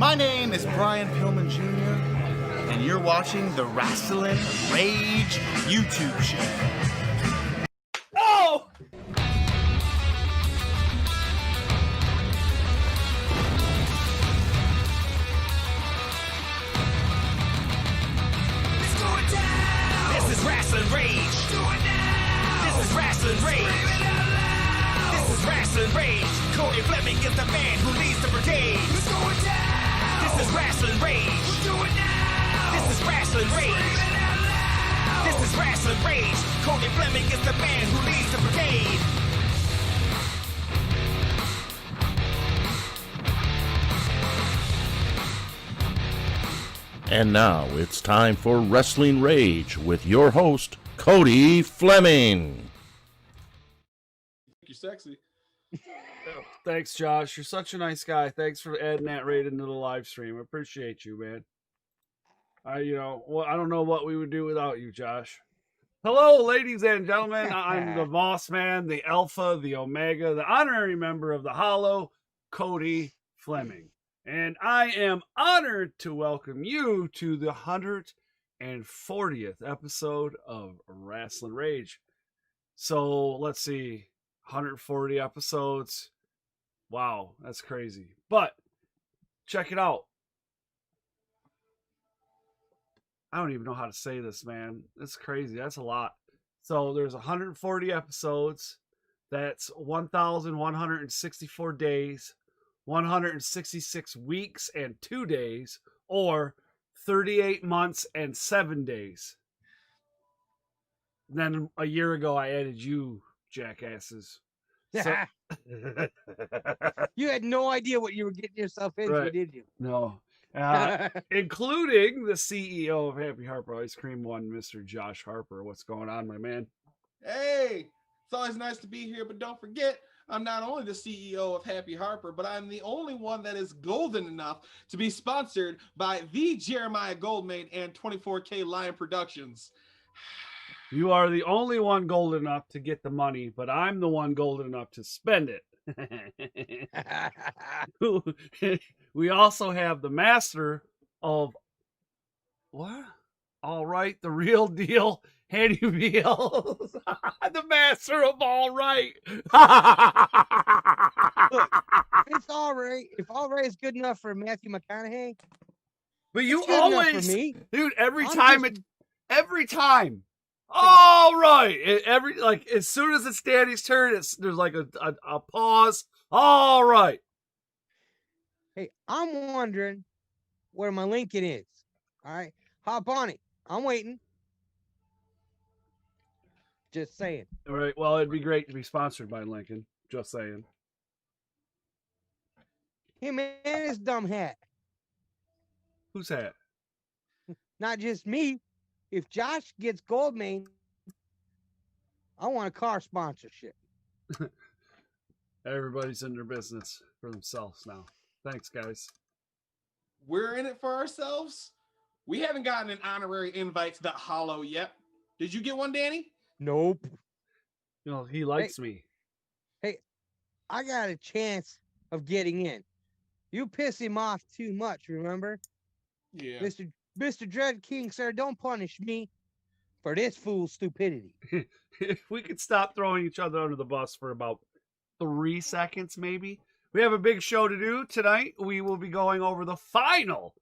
My name is Brian Pillman Jr., and you're watching the Rasslin Rage YouTube show. Oh! It's going down! This is Rasslin Rage! It's going down! This is Rasslin Rage! Scream it out loud! This is Rasslin Rage! Cody Fleming is the man who leads the brigade! It's going down! This is Rasslin Rage! It's going down! This is Rasslin Rage! Scream it out loud! This is Rasslin Rage! Cody Fleming is the man who leads the brigade! And now it's time for Rasslin Rage with your host, Cody Fleming. You're sexy. Thanks, Josh. You're such a nice guy. Thanks for adding that right into the live stream. I appreciate you, man. I don't know what we would do without you, Josh. Hello, ladies and gentlemen. I'm the boss man, the alpha, the omega, the honorary member of the Hollow, Cody Fleming. And I am honored to welcome you to the 140th episode of Rasslin Rage. So let's see, 140 episodes. Wow, that's crazy. But check it out. I don't even know how to say this, man. It's crazy. That's a lot. So there's 140 episodes. That's 1,164 days, 166 weeks and 2 days, or 38 months and 7 days. Then a year ago, I added you, jackasses. So, You had no idea what you were getting yourself into, Right. did you? no. Including the CEO of Happy Harper Ice Cream One, Mr. Josh Harper. What's going on, my man? Hey, it's always nice to be here, but don't forget, I'm not only the CEO of Happy Harper, but I'm the only one that is golden enough to be sponsored by the Jeremiah Goldmain and 24K Lion Productions. You are the only one golden enough to get the money, but I'm the one golden enough to spend it. We also have the master of what? All right, the real deal, Handy Beals. The master of all right. It's all right. If all right is good enough for Matthew McConaughey, But you it's good enough always, for me. dude, every I'm time. All right. As soon as it's Danny's turn, there's like a pause. All right. Hey, I'm wondering where my Lincoln is. All right, hop on it. I'm waiting. Just saying. All right. Well, it'd be great to be sponsored by Lincoln. Just saying. Hey man, this dumb hat. Who's that? Not just me. If Josh gets Goldmain, I want a car sponsorship. Everybody's in their business for themselves now. Thanks, guys. We're in it for ourselves. We haven't gotten an honorary invite to the Hollow yet. Did you get one, Danny? Nope. You know, he likes me. I got a chance of getting in. You piss him off too much, remember? Yeah. Mr. Dread King, sir, don't punish me for this fool's stupidity. If we could stop throwing each other under the bus for about 3 seconds, maybe. We have a big show to do tonight. We will be going over the final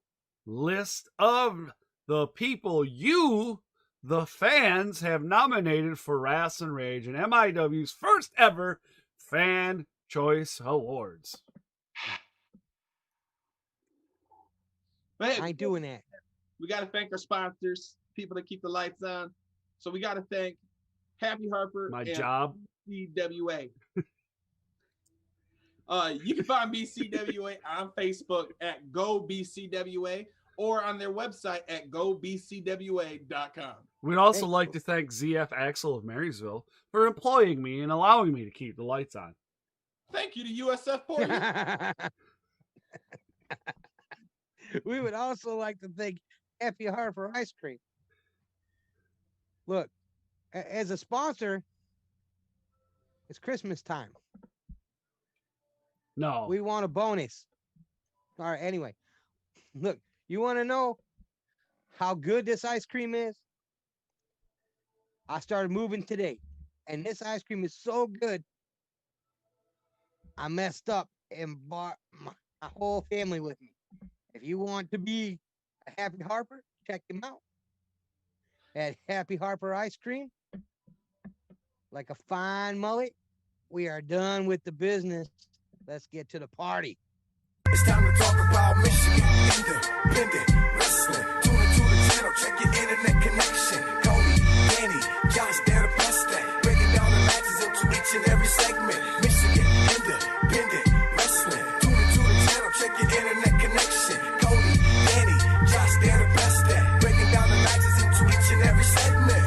list of the people you, the fans, have nominated for Rasslin Rage and MIW's first ever Fan Choice Awards. But I ain't doing that. we got to thank our sponsors, people that keep the lights on. So we got to thank Happy Harper My and job. BCWA. You can find BCWA on Facebook at GoBCWA or on their website at gobcwa.com. We'd also like to thank ZF Axel of Marysville for employing me and allowing me to keep the lights on. Thank you to USF Porter. We would also like to thank Happy Harper Ice Cream. Look, as a sponsor, it's Christmas time. No. We want a bonus. All right, anyway, Look, you want to know how good this ice cream is? I started moving today, and this ice cream is so good. I messed up and brought my whole family with me. If you want to be a Happy Harper, check him out at Happy Harper Ice Cream. Like a fine mullet, we are done with the business. Let's get to the party. It's time to talk about Michigan independent wrestling. Tune into the channel, check your internet connection. Cody, Danny, Josh, they're the best at breaking down the matches into each and every segment. Michigan independent wrestling. Tune into the channel, check your internet connection. Cody, Danny, Josh, they're the best at breaking down the matches into each and every segment.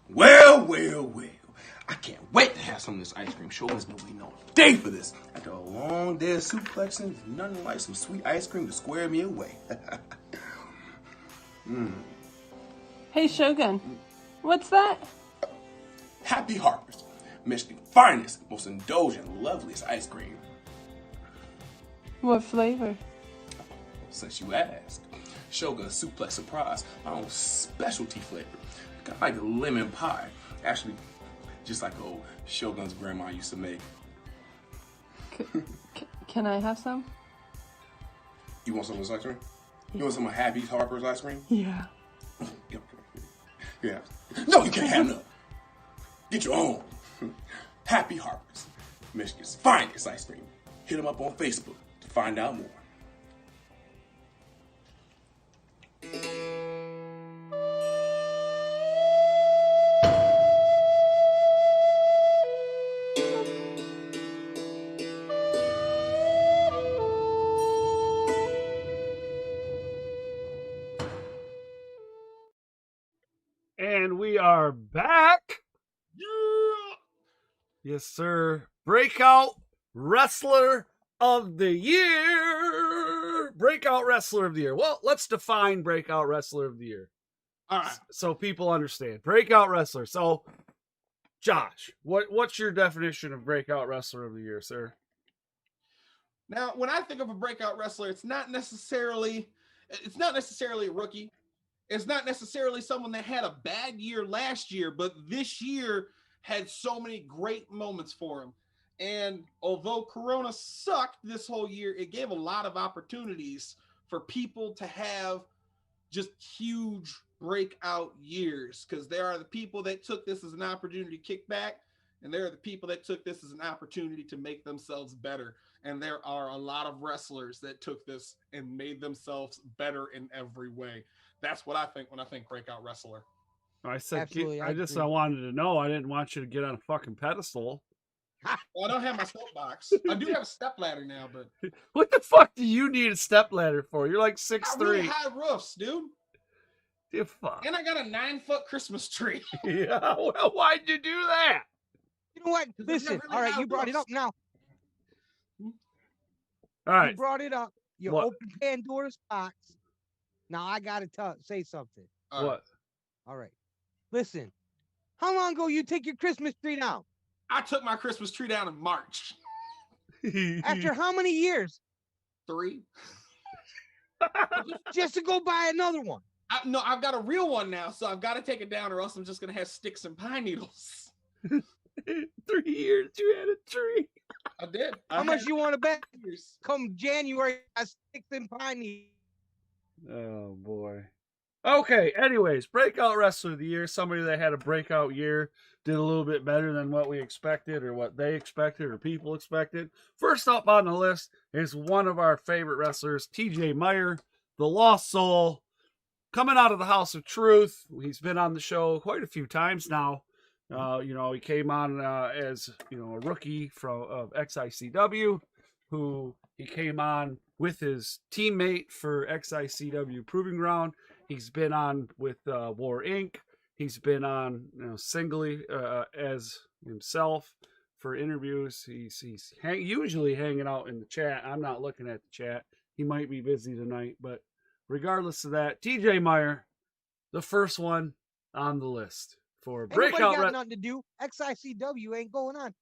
Well. I can't wait to have some of this ice cream. Shogun's been waiting all day for this. After a long day of suplexing, nothing like some sweet ice cream to square me away. Hey, Shogun, what's that? Happy Harper's, Michigan's finest, most indulgent, loveliest ice cream. What flavor? Since you asked, Shogun Suplex Surprise, my own specialty flavor. Kind of like a lemon pie. Actually, just like old Shogun's grandma used to make. Can I have some? You want some of this ice cream? You want some of Happy Harper's ice cream? Yeah. Yeah. No, you can't have none. Get your own. Happy Harper's, Michigan's finest ice cream. Hit them up on Facebook to find out more. And we are back. Yes, sir. Breakout Wrestler of the Year. Breakout Wrestler of the Year. Well, let's define Breakout Wrestler of the Year. All right. So people understand. Breakout Wrestler. So, Josh, what's your definition of Breakout Wrestler of the Year, sir? Now, when I think of a breakout wrestler, it's not necessarily a rookie. It's not necessarily someone that had a bad year last year, but this year had so many great moments for him. And although Corona sucked this whole year, it gave a lot of opportunities for people to have just huge breakout years, because there are the people that took this as an opportunity to kick back, and there are the people that took this as an opportunity to make themselves better. And there are a lot of wrestlers that took this and made themselves better in every way. That's what I think when I think breakout wrestler. I said, Absolutely, I wanted to know. I didn't want you to get on a fucking pedestal. Well, I don't have my soapbox. I do have a step ladder now, but What the fuck do you need a step ladder for? You're like 6'3". got really high roofs, dude. You fuck. And I got a 9-foot Christmas tree. Yeah, well, why'd you do that? You know what? Listen, really all right, high you brought it up roofs. now. All right. You brought it up. You What? opened Pandora's box. Now I gotta say something. All right. What? All right. Listen, how long ago you take your Christmas tree down? I took my Christmas tree down in March. After how many years? 3. Just to go buy another one. No, I've got a real one now, so I've got to take it down, or else I'm just gonna have sticks and pine needles. 3 years you had a tree. I did. How much you want to bet? Years. Come January, I sticks and pine needles. Oh boy. Okay, anyways, breakout wrestler of the year, somebody that had a breakout year, did a little bit better than what we expected or what they expected or people expected. First up on the list is one of our favorite wrestlers, TJ Meyer, the Lost Soul, coming out of the House of Truth. He's been on the show quite a few times now. He came on as a rookie of XICW, who he came on with his teammate for XICW Proving Ground. He's been on with War Inc. He's been on singly as himself for interviews. He's usually hanging out in the chat. I'm not looking at the chat. He might be busy tonight, but regardless of that, TJ Meyer, the first one on the list for Ain't nobody breakout. got nothing to do. XICW ain't going on.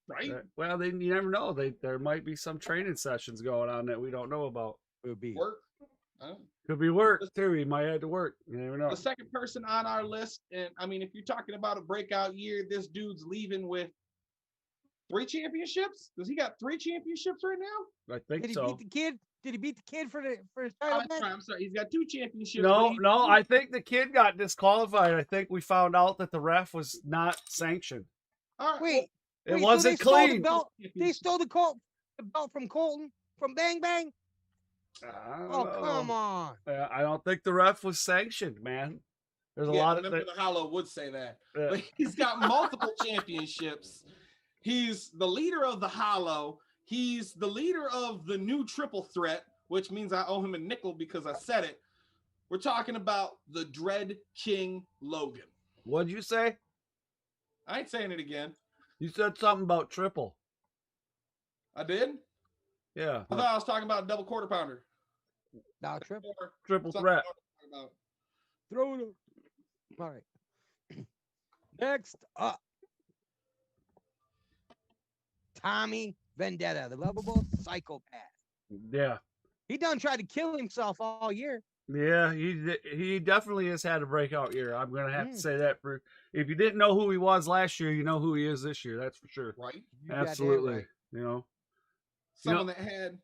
Right? Well, then you never know. There might be some training sessions going on that we don't know about. Would be. Work. Could be work too. He might have to work. You never know. The second person on our list, and I mean, if you're talking about a breakout year, this dude's leaving with 3 championships. Does he got 3 championships right now? I think Did he so. beat the kid? Did he beat the kid for his Oh, title that's match? right. I'm sorry. He's got 2 championships. No, but no. I think the kid got disqualified. I think we found out that the ref was not sanctioned. All right, Wait, It wait, wasn't so they stole the clean. belt. They stole the belt from Colton from Bang Bang. I don't Oh, know. come on. I don't think the ref was sanctioned, man. There's a yeah, lot of member of the Hollow would say that. Yeah. But he's got multiple championships. He's the leader of the Hollow. He's the leader of the new triple threat, which means I owe him a nickel because I said it. We're talking about the Dread King Logan. What'd you say? I ain't saying it again. You said something about triple. I did? Yeah. I thought I was talking about double quarter pounder. Now triple. Or Triple something threat. I was talking about. Throw it up. All right. Next up. Tommy Vendetta, the lovable psychopath. Yeah. He done tried to kill himself all year. Yeah, he definitely has had a breakout year. I'm gonna have to Mm. say that. For if you didn't know who he was last year, you know who he is this year. That's for sure. Right? You got that Absolutely. right. You know. Someone that had.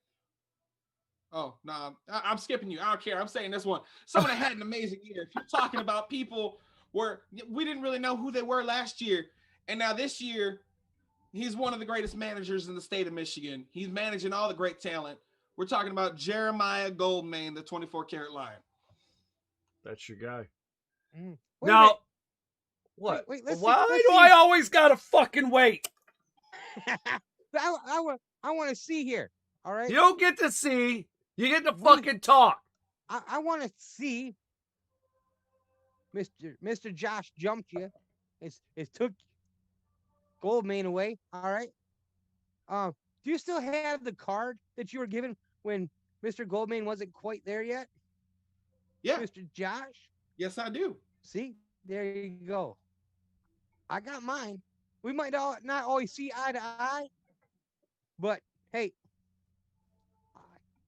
Oh, no, I'm skipping you. I don't care. I'm saying this one. Someone that had an amazing year. If you're talking about people where we didn't really know who they were last year, and now this year, he's one of the greatest managers in the state of Michigan. He's managing all the great talent. We're talking about Jeremiah Goldmain, the 24-karat lion. That's your guy. Wait a minute. Now, what? Wait, let's see- Why let's do see. I always gotta fucking wait? I want to see here. All right. You don't get to see. You get to fucking talk. I want to see Mr. Josh jumped you. It took Goldmain away. All right. Do you still have the card that you were given when Mr. Goldmain wasn't quite there yet? Yeah. Mr. Josh? Yes, I do. See, there you go. I got mine. We might not always see eye to eye, but hey,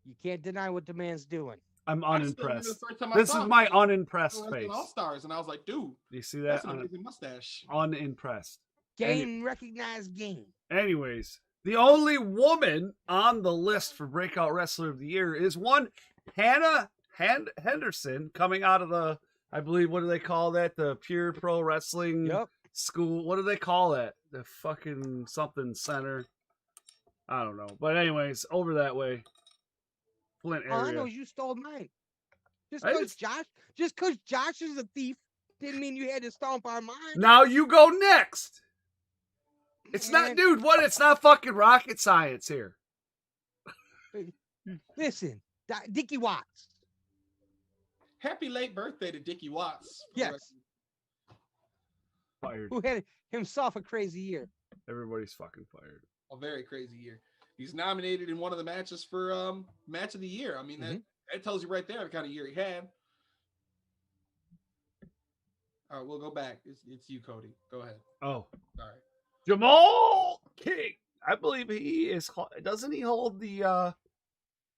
you can't deny what the man's doing. I'm I still remember unimpressed. the first time I This saw is him, my he was unimpressed wrestling face. All-Stars, and I was like, dude, Do you see that's that? an amazing mustache. Unimpressed. Game recognized game. Anyways, the only woman on the list for Breakout Wrestler of the Year is one Hannah Henderson, coming out of the, I believe, what do they call that? The Pure Pro Wrestling Yep. School. What do they call that? The fucking something center. I don't know. But anyways, over that way. Flint All I know area. is you stole mine. Just I because Josh is a thief didn't mean you had to stomp on mine. Now you go next. It's Man. not, dude, what? It's not fucking rocket science here. Listen, Dickie Watts. Happy late birthday to Dickie Watts. for the Yes. record. Fired. Who had himself a crazy year. Everybody's fucking fired. A very crazy year. He's nominated in one of the matches for match of the year. I mean, that tells you right there the kind of year he had. All right, we'll go back. It's you, Cody. Go ahead. Oh. Sorry. Jamal King. I believe he is. Doesn't he hold the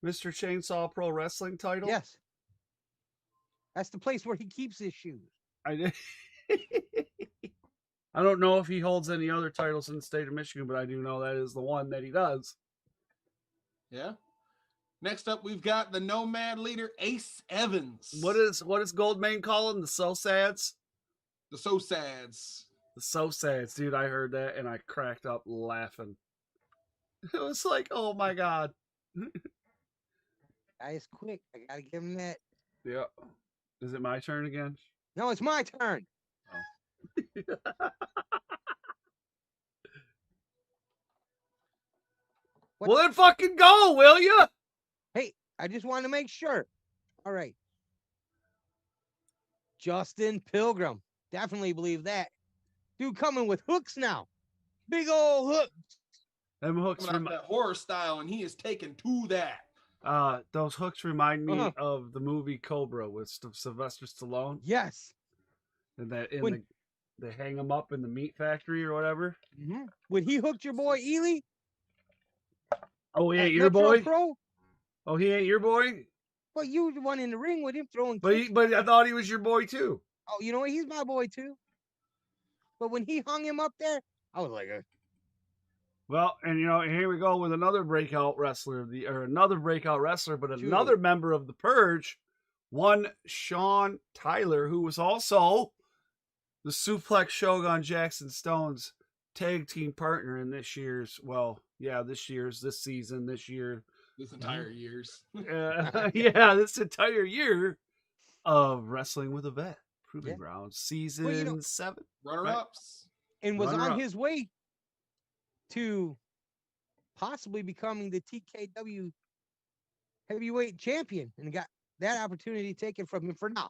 Mr. Chainsaw Pro Wrestling title? Yes. That's the place where he keeps his shoes. I don't know if he holds any other titles in the state of Michigan, but I do know that is the one that he does. Yeah. Next up, we've got the Nomad leader, Ace Evans. What is Goldmain calling the So Sads? The So Sads. The So Sads, dude. I heard that and I cracked up laughing. It was like, oh my god. That is quick. I gotta give him that. Yeah. Is it my turn again? No, it's my turn. What- Well, then fucking go, will you? Hey, I just wanted to make sure. All right. Justin Pilgrim. Definitely believe that. Dude coming with hooks now. Big old hooks. Them hooks Coming out that horror style, and he is taken to that. those hooks remind me Uh-huh. of the movie Cobra with Sylvester Stallone. Yes. And that in When they hang him up in the meat factory or whatever. Mm-hmm. When he hooked your boy Ely Oh, he at ain't your Metro boy. Pro, Oh, he ain't your boy. well, you were the one in the ring with him throwing But kicks. but I thought he was your boy too. Oh, you know what? He's my boy too. But when he hung him up there, I was like, Well, and here we go with another breakout wrestler, another breakout wrestler, but another member of the Purge, one Sean Tyler, who was also the Suplex Shogun Jackson Stone's tag team partner in this season, This entire years. this entire year of Wrestling with a Vet, Proving Grounds, season 7. Runner-ups. and was Runner-up. on his way to possibly becoming the TKW heavyweight champion, and got that opportunity taken from him for now.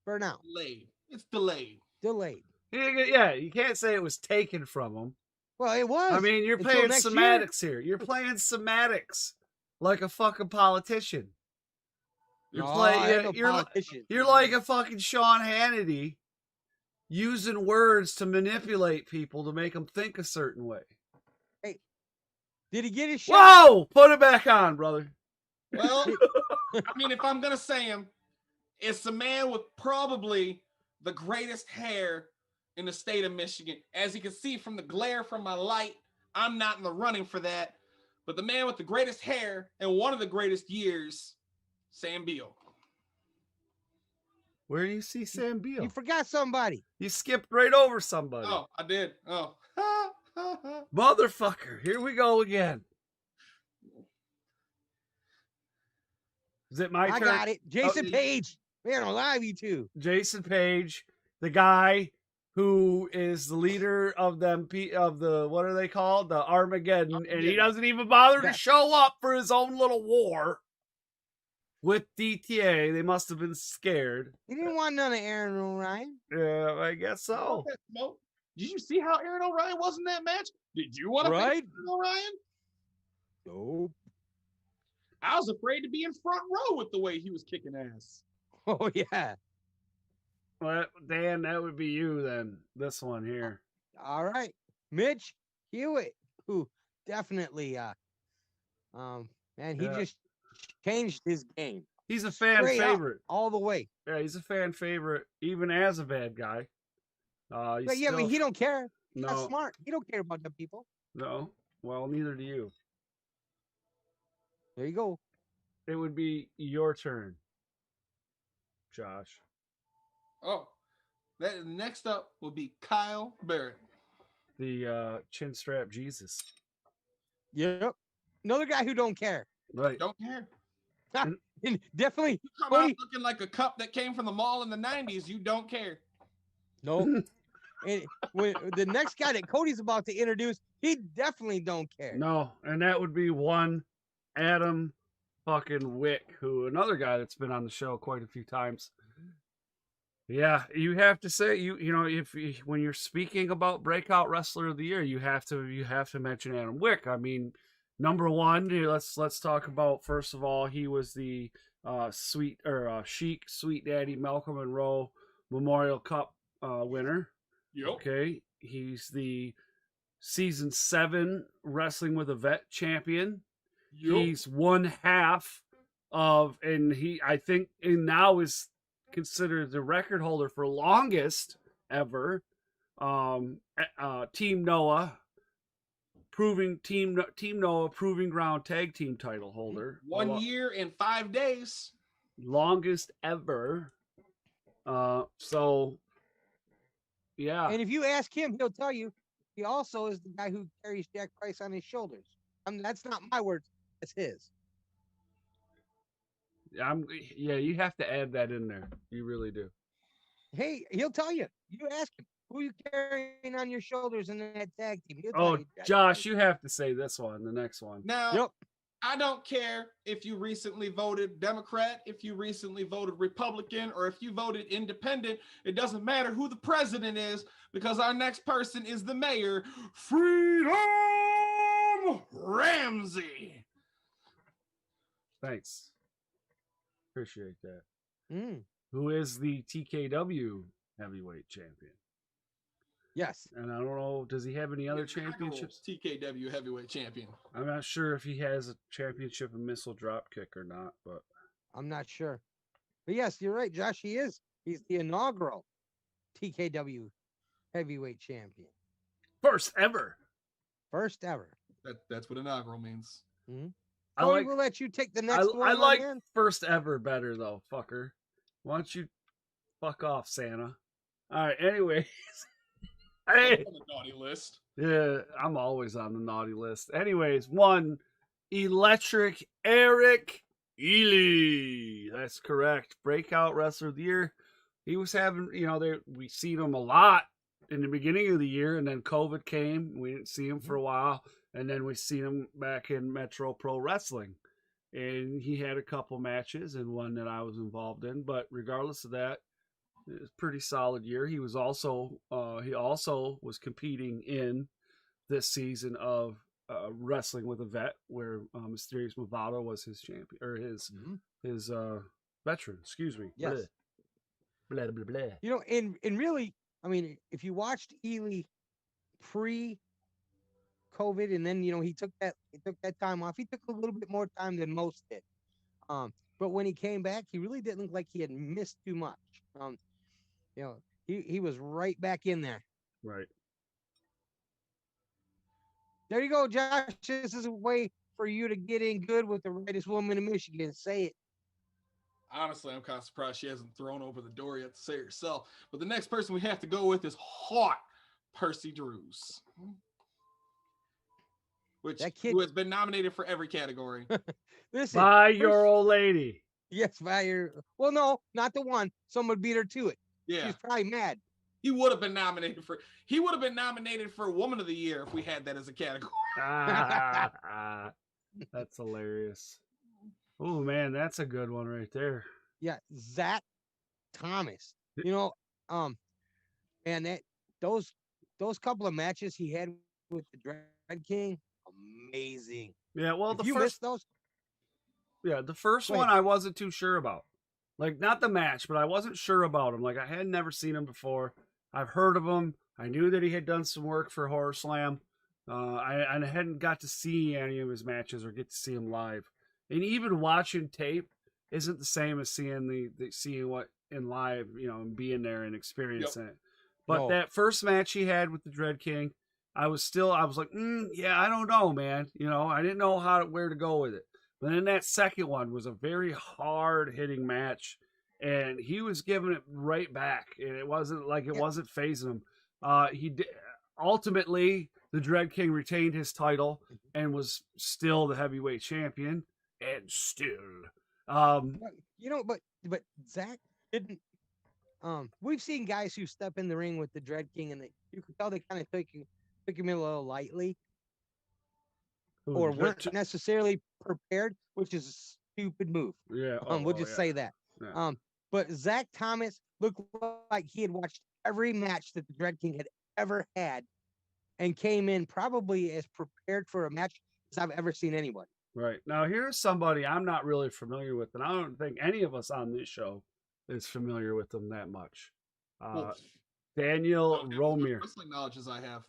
Delayed. It's delayed. Yeah, you can't say it was taken from him. Well, it was. I mean, you're until playing next semantics here. You're playing semantics like a fucking politician. You're you're like a fucking Sean Hannity using words to manipulate people to make them think a certain way. Hey, did he get his shot? Whoa! Put it back on, brother. Well, I mean, if I'm going to say him, it's a man with probably the greatest hair in the state of Michigan. As you can see from the glare from my light, I'm not in the running for that. But the man with the greatest hair and one of the greatest years, Sam Beal. Where do you see Sam Beal? You forgot somebody. You skipped right over somebody. Oh, I did. Oh. Motherfucker, here we go again. Is it my turn? I got it. Jason Page. Man, I love you too. Jason Page, the guy who is the leader of what are they called? The Armageddon. And he doesn't even bother to show up for his own little war with DTA. They must have been scared. He didn't want none of Aaron O'Ryan. Yeah, I guess so. Did you see how Aaron O'Ryan was in that match? Did you want to face Aaron O'Ryan? Nope. I was afraid to be in front row with the way he was kicking ass. Oh, yeah. Well, Dan, that would be you then. This one here. All right. Mitch Hewitt, who definitely, he just changed his game. He's a fan Straight favorite. Up, all the way. Yeah, he's a fan favorite, even as a bad guy. But yeah, but he don't care. He's No. not smart. He don't care about the people. No. Well, neither do you. There you go. It would be your turn, Josh. Oh, that next up will be Kyle Barrett. The chin strap Jesus. Yep. Another guy who don't care. Right. Don't care. And definitely. You come out looking like a cup that came from the mall in the 90s. You don't care. No. And when the next guy that Cody's about to introduce, he definitely don't care. No, and that would be one Adam fucking Wick, who another guy that's been on the show quite a few times. Yeah, you have to say when you're speaking about Breakout Wrestler of the Year, you have to mention Adam Wick. I mean, number one, let's talk about, first of all, he was the Chic Sweet Daddy Malcolm Monroe Memorial Cup winner. Yep. Okay, he's the season 7 Wrestling with a Vet champion. Yep. He's one half of, and I think now is considered the record holder for longest ever. Team Noah Proving Ground tag team title holder. 1 year and 5 days. Longest ever. So yeah. And if you ask him, he'll tell you he also is the guy who carries Jack Price on his shoulders. That's not my words. It's his. You have to add that in there. You really do. Hey, he'll tell you. You ask him, who you carrying on your shoulders in that tag team? He'll tell you, Josh, you have to say this one, the next one. Now, I don't care if you recently voted Democrat, if you recently voted Republican, or if you voted independent. It doesn't matter who the president is, because our next person is the mayor, Freedom Ramsey. Thanks. Appreciate that. Mm. Who is the TKW heavyweight champion? Yes. And I don't know, does he have any other Inaugural championships? TKW heavyweight champion. I'm not sure if he has a championship in missile drop kick or not, but I'm not sure. But yes, you're right, Josh. He is. He's the inaugural TKW heavyweight champion. first ever. First ever. That's what inaugural means. I Cody, like we'll let you take the next one. I my like man. first ever better though, fucker. Why don't you fuck off, Santa? All right, anyways. Hey. On the naughty list. Yeah, I'm always on the naughty list. Anyways, one Electric Eric Ely. That's correct. Breakout Wrestler of the Year. He was having, we seen him a lot in the beginning of the year, and then COVID came. We didn't see him for a while, and then we seen him back in Metro Pro Wrestling. And he had a couple matches and one that I was involved in. But regardless of that, it was a pretty solid year. He also was competing in this season of Wrestling with a Vet, where Mysterious Movado was his champion, or his veteran. Excuse me. Yes. Blah, blah, blah, blah. You know, and really, I mean, if you watched Ely pre-COVID, and then he took that time off. He took a little bit more time than most did. But when he came back, he really didn't look like he had missed too much. He was right back in there. Right. There you go, Josh. This is a way for you to get in good with the rightest woman in Michigan. Say it. Honestly, I'm kind of surprised she hasn't thrown over the door yet to say it herself. But the next person we have to go with is Hot Percy Drews, who has been nominated for every category. Listen, by your old lady. Yes, by your. Well, no, not the one. Someone beat her to it. Yeah, she's probably mad. He would have been nominated for Woman of the Year if we had that as a category. That's hilarious. Oh man, that's a good one right there. Yeah, Zach Thomas. And that those couple of matches he had with the Dread King, amazing. Yeah, well, if you missed those. Yeah, the first one I wasn't too sure about. Like, not the match, but I wasn't sure about him. Like, I had never seen him before. I've heard of him. I knew that he had done some work for Horror Slam. I hadn't got to see any of his matches or get to see him live. And even watching tape isn't the same as seeing seeing what in live, and being there and experiencing it. But that first match he had with the Dread King, I was like, yeah, I don't know, man. I didn't know where to go with it. But then that second one was a very hard hitting match, and he was giving it right back, and it wasn't phasing him. Ultimately, the Dread King retained his title and was still the heavyweight champion, and still, but Zach didn't. We've seen guys who step in the ring with the Dread King, and you can tell they kind of took him a little lightly. Or weren't necessarily prepared, which is a stupid move. Yeah. We'll just say that. Yeah. But Zach Thomas looked like he had watched every match that the Dread King had ever had, and came in probably as prepared for a match as I've ever seen anybody. Right. Now, here's somebody I'm not really familiar with, and I don't think any of us on this show is familiar with them that much. Daniel Romir. Wrestling knowledge as I have.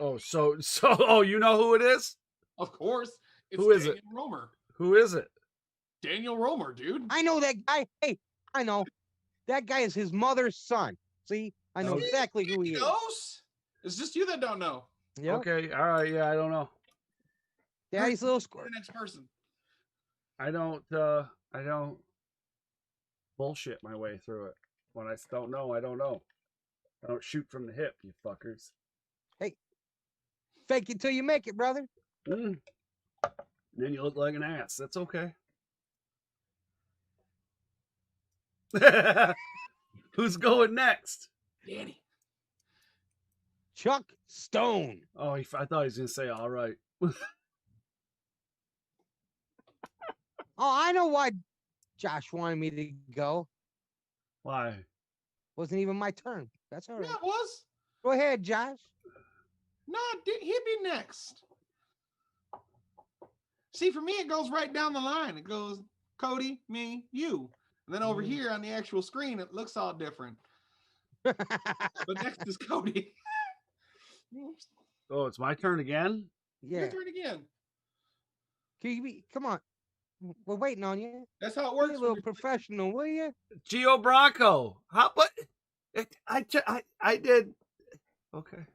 Oh, so you know who it is? Of course. Who is Daniel Romer. Who is it? Daniel Romer, dude. I know that guy. Hey, I know. That guy is his mother's son. See? I know exactly who he is. It's just you that don't know. Yep. Okay. All right. Yeah, I don't know. Daddy's little squirt. The next person. I don't bullshit my way through it. When I don't know, I don't know. I don't shoot from the hip, you fuckers. Hey, fake it till you make it, brother. Then you look like an ass. That's okay. Who's going next? Danny. Chuck Stone. Oh, I thought he was going to say, all right. Oh, I know why Josh wanted me to go. Why? Wasn't even my turn. That's all right. Yeah, it was. Go ahead, Josh. No, he'd be next. See, for me, it goes right down the line. It goes Cody, me, you. And then over here on the actual screen, it looks all different. But next is Cody. Oh, it's my turn again? Yeah. Your turn again. Come on. We're waiting on you. That's how it Be works. a little professional, will you? Gio Bronco. How? What? I did. Okay.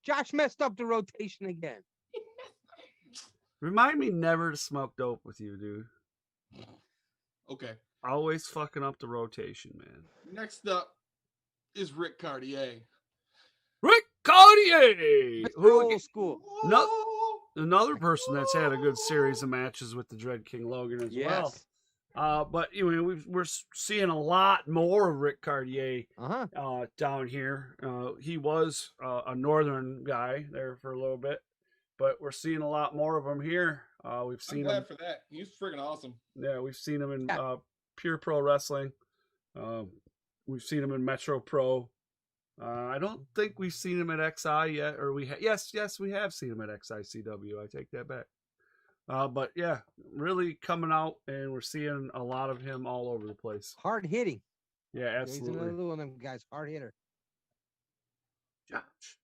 Josh messed up the rotation again. Remind me never to smoke dope with you, dude. Okay. Always fucking up the rotation, man. Next up is Rick Cartier. Rick Cody, Mr. Old school. No, another person that's had a good series of matches with the Dread King Logan as well. But we're seeing a lot more of Rick Cartier down here. He was a northern guy there for a little bit, but we're seeing a lot more of him here. We've seen I'm glad him for that. He's freaking awesome. Yeah, we've seen him in Pure Pro Wrestling. We've seen him in Metro Pro. I don't think we've seen him at XI yet, or yes, we have seen him at XICW. I take that back. But yeah, really coming out, and we're seeing a lot of him all over the place. Hard hitting. Yeah, absolutely. He's another one of them guys, hard hitter. Josh,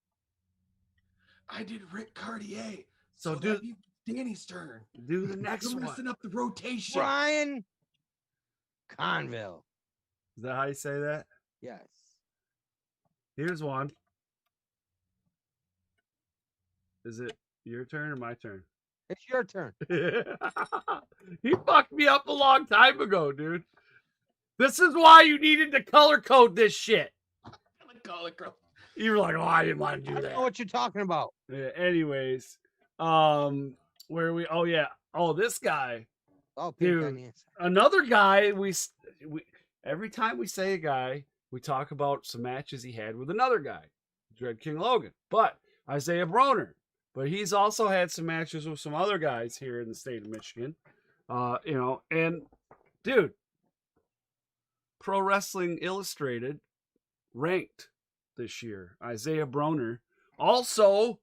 I did Rick Cartier. So that'd be Danny's turn. Do the next You're one. messing up the rotation. Brian Conville. Is that how you say that? Yes. Here's one. Is it your turn or my turn? It's your turn. He fucked me up a long time ago, dude. This is why you needed to color code this shit. You were like, oh, I didn't want to do I that. don't know what you're talking about. Yeah, anyways, where are we? Oh yeah. Oh, this guy. Oh, dude, another guy. We every time we say a guy, we talk about some matches he had with another guy, Dread King Logan. But Isaiah Broner. But he's also had some matches with some other guys here in the state of Michigan. And dude, Pro Wrestling Illustrated ranked this year Isaiah Broner also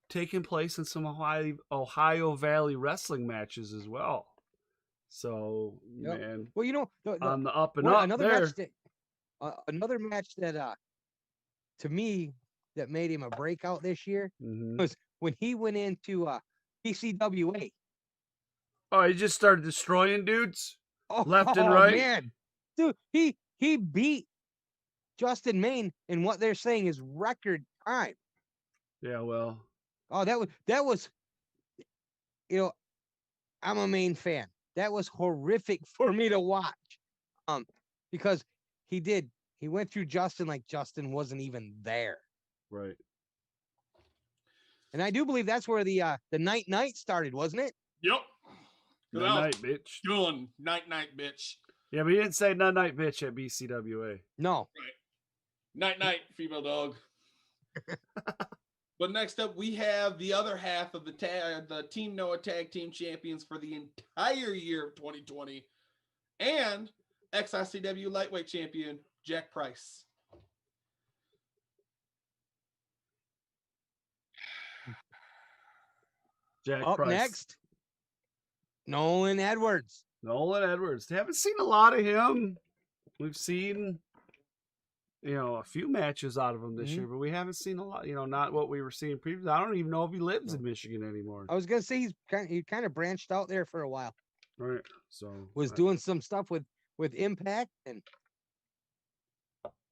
taking place in some Ohio Valley wrestling matches as well. So, man, well, on the up and up another match that to me that made him a breakout this year was when he went into PCWA. Oh, he just started destroying dudes left and right. Man, dude, he beat Justin Maine in what they're saying is record time. Yeah, well. Oh, that was. I'm a Maine fan. That was horrific for me to watch, because he went through Justin like Justin wasn't even there. Right. And I do believe that's where the night started, wasn't it? Yep. Night, bitch. Doing night, bitch. Yeah, but he didn't say night, bitch at BCWA. No. Right. Night, female dog. But next up, we have the other half of the Team Noah Tag Team Champions for the entire year of 2020, and XICW Lightweight Champion Jack Price. Jack Up Price. next, Nolan Edwards. They haven't seen a lot of him. We've seen, a few matches out of him this year, but we haven't seen a lot. Not what we were seeing previously. I don't even know if he lives in Michigan anymore. I was gonna say he kind of branched out there for a while. Right. So was doing some stuff with Impact and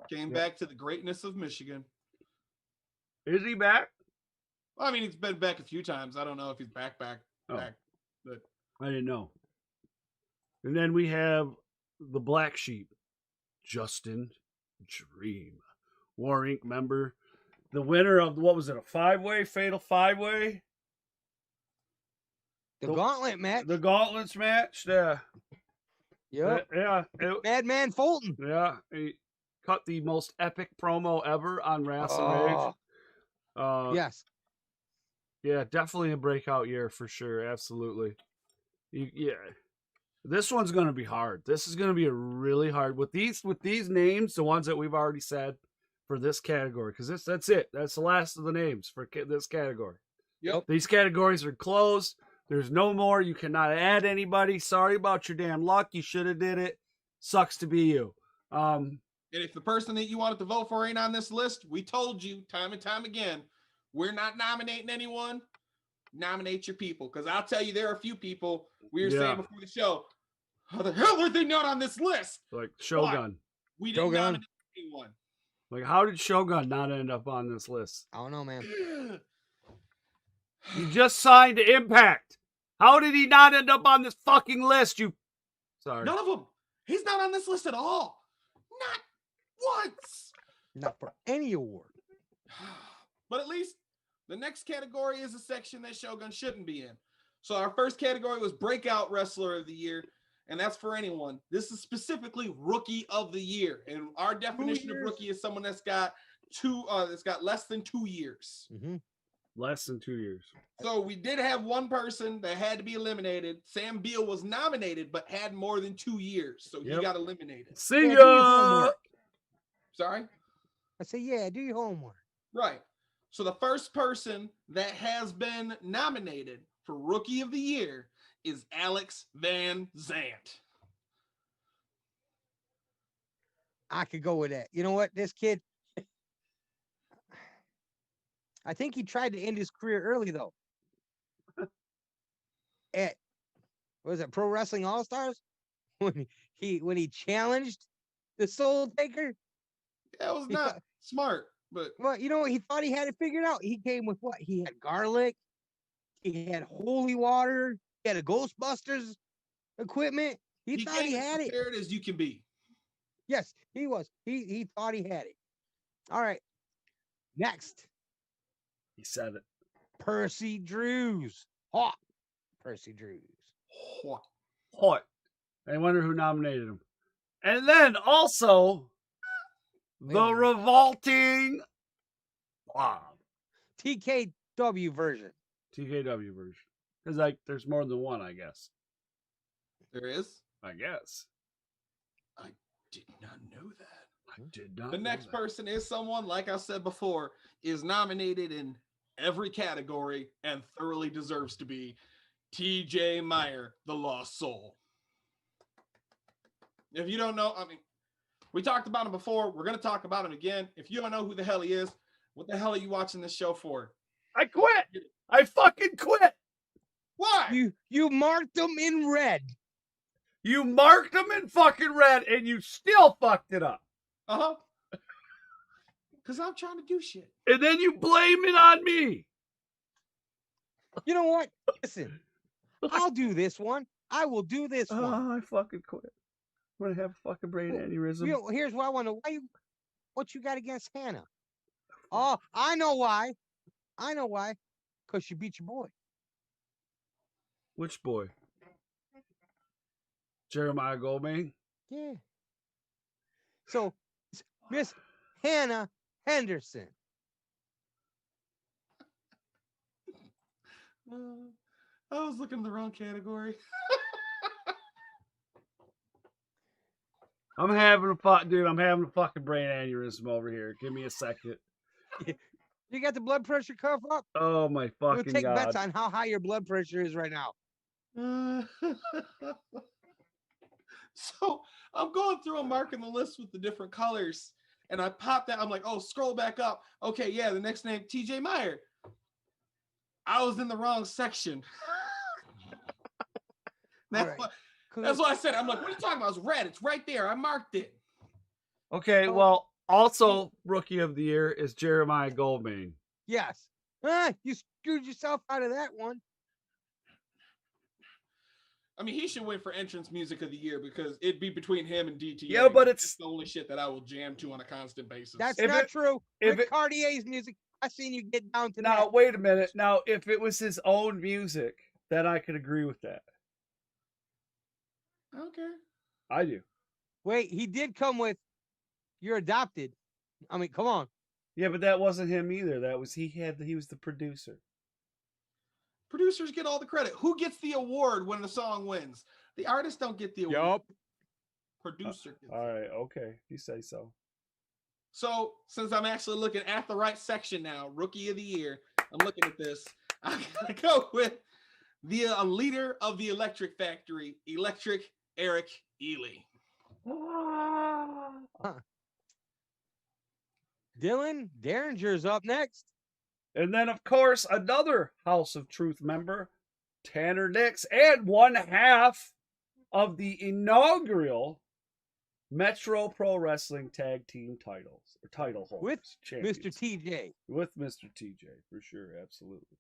came back to the greatness of Michigan. Is he back? Well, I mean, he's been back a few times. I don't know if he's back. But I didn't know. And then we have the Black Sheep, Justin Dream, War Inc. member, the winner of what was it, a fatal five-way? The gauntlet match. The gauntlets match. Yeah. Yep. Madman Fulton. Yeah. He cut the most epic promo ever on Rasslin Rage. Yes. Yeah, definitely a breakout year for sure. Absolutely. Yeah. This one's going to be hard. This is going to be a really hard with these names, the ones that we've already said for this category, because that's it. That's the last of the names for this category. Yep. These categories are closed. There's no more. You cannot add anybody. Sorry about your damn luck. You should have did it. sucks to be you. And if the person that you wanted to vote for ain't on this list, we told you time and time again, we're not nominating anyone. Nominate your people. Because I'll tell you, there are a few people we were saying before the show, how the hell are they not on this list? Like Shogun. We didn't nominate anyone. Like, how did Shogun not end up on this list? I don't know, man. He just signed to Impact. How did he not end up on this fucking list? Sorry. None of them. He's not on this list at all. Not once. Not for any award. But at least the next category is a section that Shogun shouldn't be in. So our first category was Breakout Wrestler of the Year, and that's for anyone. This is specifically Rookie of the Year, and our definition of rookie is someone that's got less than 2 years. Mm-hmm. Less than 2 years. So we did have one person that had to be eliminated. Sam Beal was nominated, but had more than 2 years, so he got eliminated. See ya. Sorry? I say, yeah, do your homework. Right. So the first person that has been nominated for Rookie of the Year is Alex Van Zant. I could go with that. You know what? This kid, I think he tried to end his career early, though. At, what was it, Pro Wrestling All-Stars? When he challenged the Soul Taker? That was not smart, but... Well, you know what? He thought he had it figured out. He came with what? He had garlic. He had holy water. He had a Ghostbusters equipment. He thought he had it. Prepared as you can be. Yes, he was. He thought he had it. All right. Next. He said it. Percy Drews. Hot. Percy Drews. Hot. I wonder who nominated him. And then also the revolting Bob. TKW version. TKW version. Because like there's more than one, I guess. There is? I guess. I did not know that. I did not. The next person is someone, like I said before, is nominated in every category and thoroughly deserves to be TJ Meyer, the Lost Soul. If you don't know, I mean, we talked about him before. We're going to talk about him again. If you don't know who the hell he is, what the hell are you watching this show for? I quit. I fucking quit. Why? You marked them in red. You marked them in fucking red and you still fucked it up. Uh-huh. Because I'm trying to do shit. And then you blame it on me. You know what? Listen, I'll do this one. I will do this one. Oh, I fucking quit. I'm going to have a fucking brain aneurysm. You know, here's what I want to know. What you got against Hannah? Oh, I know why. I know why. Because she beat your boy. Which boy? Jeremiah Goldman? Yeah. So, Miss Hannah Henderson. I was looking in the wrong category. I'm having a fucking brain aneurysm over here. Give me a second. You got the blood pressure cuff up? Oh my fucking We'll take God. bets on how high your blood pressure is right now. So I'm going through and marking the list with the different colors, and I popped that. I'm like, oh, scroll back up. Okay, yeah, the next name, TJ Meyer. I was in the wrong section. That's what I said. I'm like, what are you talking about? It's red. It's right there. I marked it. Okay, well, also Rookie of the Year is Jeremiah Goldman. Yes. You screwed yourself out of that one. I mean, he should win for entrance music of the year because it'd be between him and DTA. Yeah, but it's the only shit that I will jam to on a constant basis. That's not true. Rick Cartier's music, I seen you get down to now, that. wait a minute. Now, if it was his own music, then I could agree with that. Okay. I do. Wait, he did come with You're Adopted. I mean, come on. Yeah, but that wasn't him either. That was he was the producer. Producers get all the credit. Who gets the award when the song wins? The artists don't get the award. Yup. Producer gets all right, okay. You say so. So, since I'm actually looking at the right section now, Rookie of the Year, I'm looking at this. I gotta go with the leader of the Electric Factory, Electric Eric Ely. Dylan Derringer's up next. And then, of course, another House of Truth member, Tanner Nix, and one half of the inaugural Metro Pro Wrestling Tag Team titles, or title holders. With Mr. TJ. With Mr. TJ, for sure, absolutely.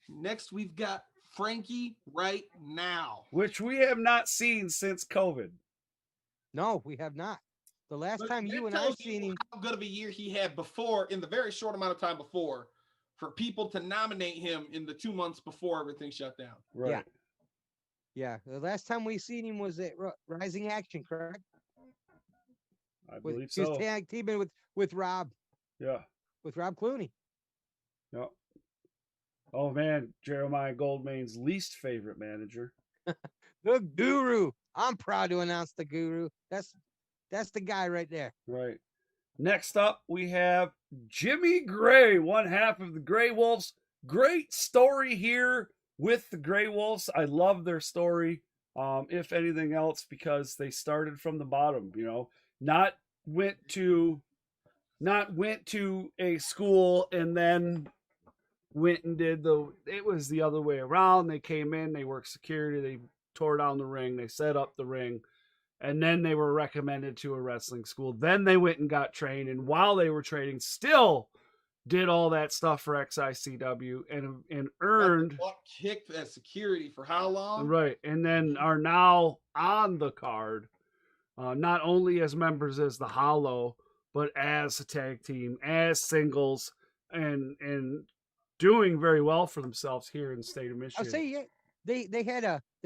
Next, we've got Frankie Right Now. Which we have not seen since COVID. No, we have not. The last But time that you and I tells seen you him. how good of a year he had before, in the very short amount of time before, for people to nominate him in the 2 months before everything shut down. Right. Yeah. Yeah, the last time we seen him was at Rising Action, correct? I believe He so. was tag teaming with Rob. Yeah. With Rob Clooney. Yep. Oh man, Jeremiah Goldmane's least favorite manager. The Guru. I'm proud to announce the Guru. That's the guy right there. Right. Next up, we have Jimmy Gray, one half of the Gray Wolves. Great story here with the Gray Wolves. I love their story. If anything else, because they started from the bottom, not went to a school and then went and it was the other way around. They came in, they worked security, they tore down the ring, they set up the ring, and then they were recommended to a wrestling school. Then they went and got trained, and while they were training, still did all that stuff for XICW and earned kicked at security for how long? Right. And then are now on the card, not only as members as the Hollow, but as a tag team, as singles, and doing very well for themselves here in the state of Michigan. I'll say, yeah, they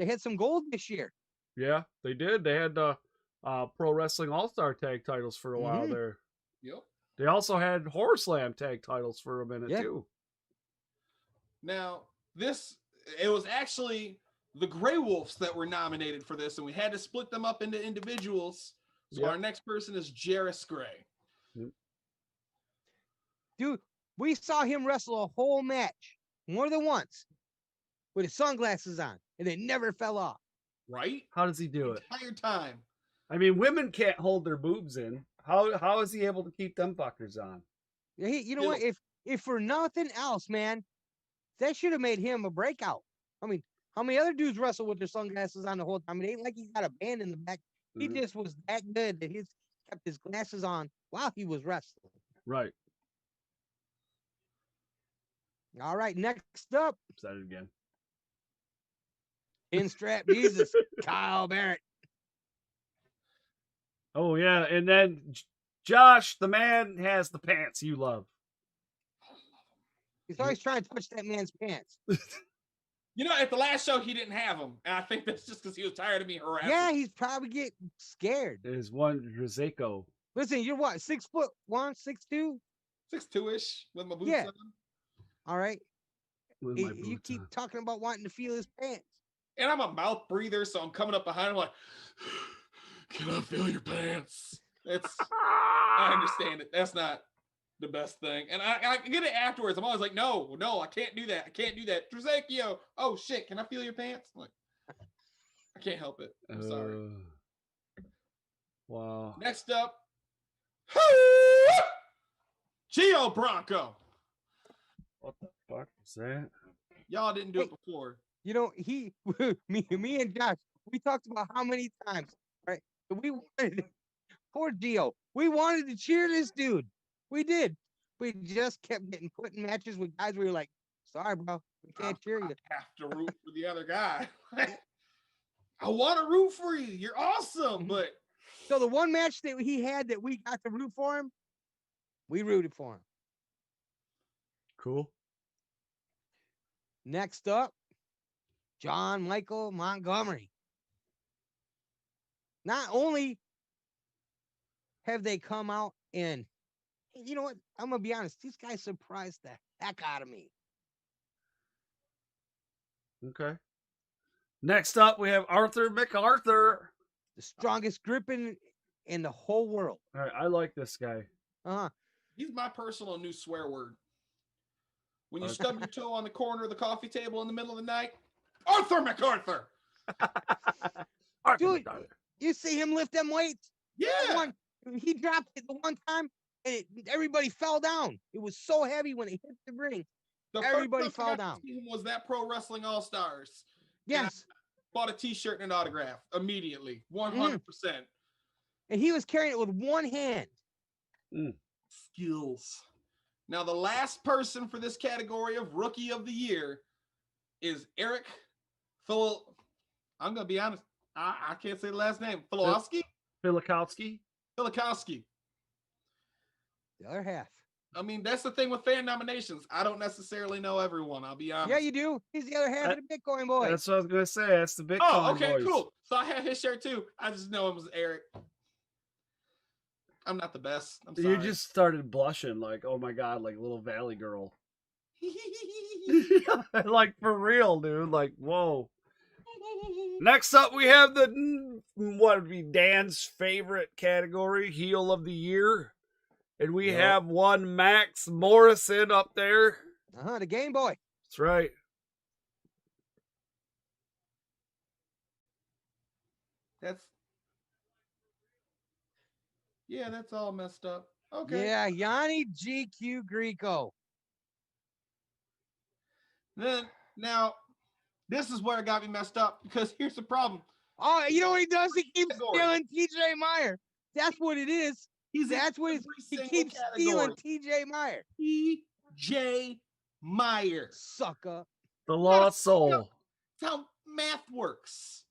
had some gold this year. Yeah, they did. They had Pro Wrestling All-Star tag titles for a while there. Yep. They also had Horror Slam tag titles for a minute too. Now, it was actually the Gray Wolves that were nominated for this, and we had to split them up into individuals. So our next person is Jarris Gray. Dude, we saw him wrestle a whole match more than once with his sunglasses on, and they never fell off. Right? How does he do it? Entire time. I mean, women can't hold their boobs in. How is he able to keep them fuckers on? Yeah, you know what? If for nothing else, man, that should have made him a breakout. I mean, how many other dudes wrestle with their sunglasses on the whole time? It ain't like he got a band in the back. He just was that good that he kept his glasses on while he was wrestling. Right. All right, next up. Said it again. Pinstrap Jesus, Kyle Barrett. Oh yeah, and then Josh, the man, has the pants you love. He's always trying to touch that man's pants. At the last show he didn't have them, and I think that's just because he was tired of me harassing. Yeah, he's probably getting scared. There's one Rizeko. Listen, you're what, 6'1", 6'2"? 6'2"-ish with my boots on. All right. With my You boots keep on. talking about wanting to feel his pants. And I'm a mouth breather, so I'm coming up behind him like, can I feel your pants? I understand it. That's not the best thing. And I get it afterwards. I'm always like, no, I can't do that. I can't do that. Trizekio, oh shit, can I feel your pants? I'm like, I can't help it. I'm sorry. Wow. Next up, Gio Bronco. What the fuck is that? Y'all didn't do it before. Me and Josh, we talked about how many times, right? We wanted, poor Gio, we wanted to cheer this dude. We did. We just kept getting put in matches with guys where we were like, sorry, bro, we can't cheer you. I have to root for the other guy. I want to root for you. You're awesome, but so the one match that he had that we got to root for him, we rooted for him. Cool. Next up, John Michael Montgomery. Not only have they come out and, you know what? I'm going to be honest. These guys surprised the heck out of me. Okay. Next up, we have Arthur MacArthur. The strongest grip in the whole world. All right, I like this guy. He's my personal new swear word. When you stub your toe on the corner of the coffee table in the middle of the night, Arthur MacArthur. Dude, You see him lift them weights? Yeah. He dropped it the one time, and everybody fell down. It was so heavy when it hit the ring. Everybody first time fell I got down. to see him was that Pro Wrestling All Stars. Yes. Bought a T-shirt and an autograph immediately, 100%. And he was carrying it with one hand. Skills. Now, the last person for this category of Rookie of the Year is Eric Phil. I'm gonna be honest. I can't say the last name. Filowski. Filikowski. Filikowski. The other half. I mean, that's the thing with fan nominations. I don't necessarily know everyone. I'll be honest. Yeah, you do. He's the other half of the Bitcoin boy. That's what I was gonna say. That's the Bitcoin Oh, okay, boys. cool. So I have his shirt too. I just know him as Eric. I'm not the best. I'm sorry. You just started blushing like, oh my god, like little Valley girl. Like for real, dude. Like, whoa. Next up, we have the what would be Dan's favorite category, Heel of the Year. And we have one Max Morrison up there. The Game Boy. That's right. That's all messed up. Okay. Yeah, Yanni GQ Greco. Then now, this is where it got me messed up because here's the problem. Oh, you know what he does? He keeps stealing TJ Meyer. That's what it is. That's what he keeps stealing TJ Meyer. TJ Meyer. Sucker. The Lost Soul. That's how math works.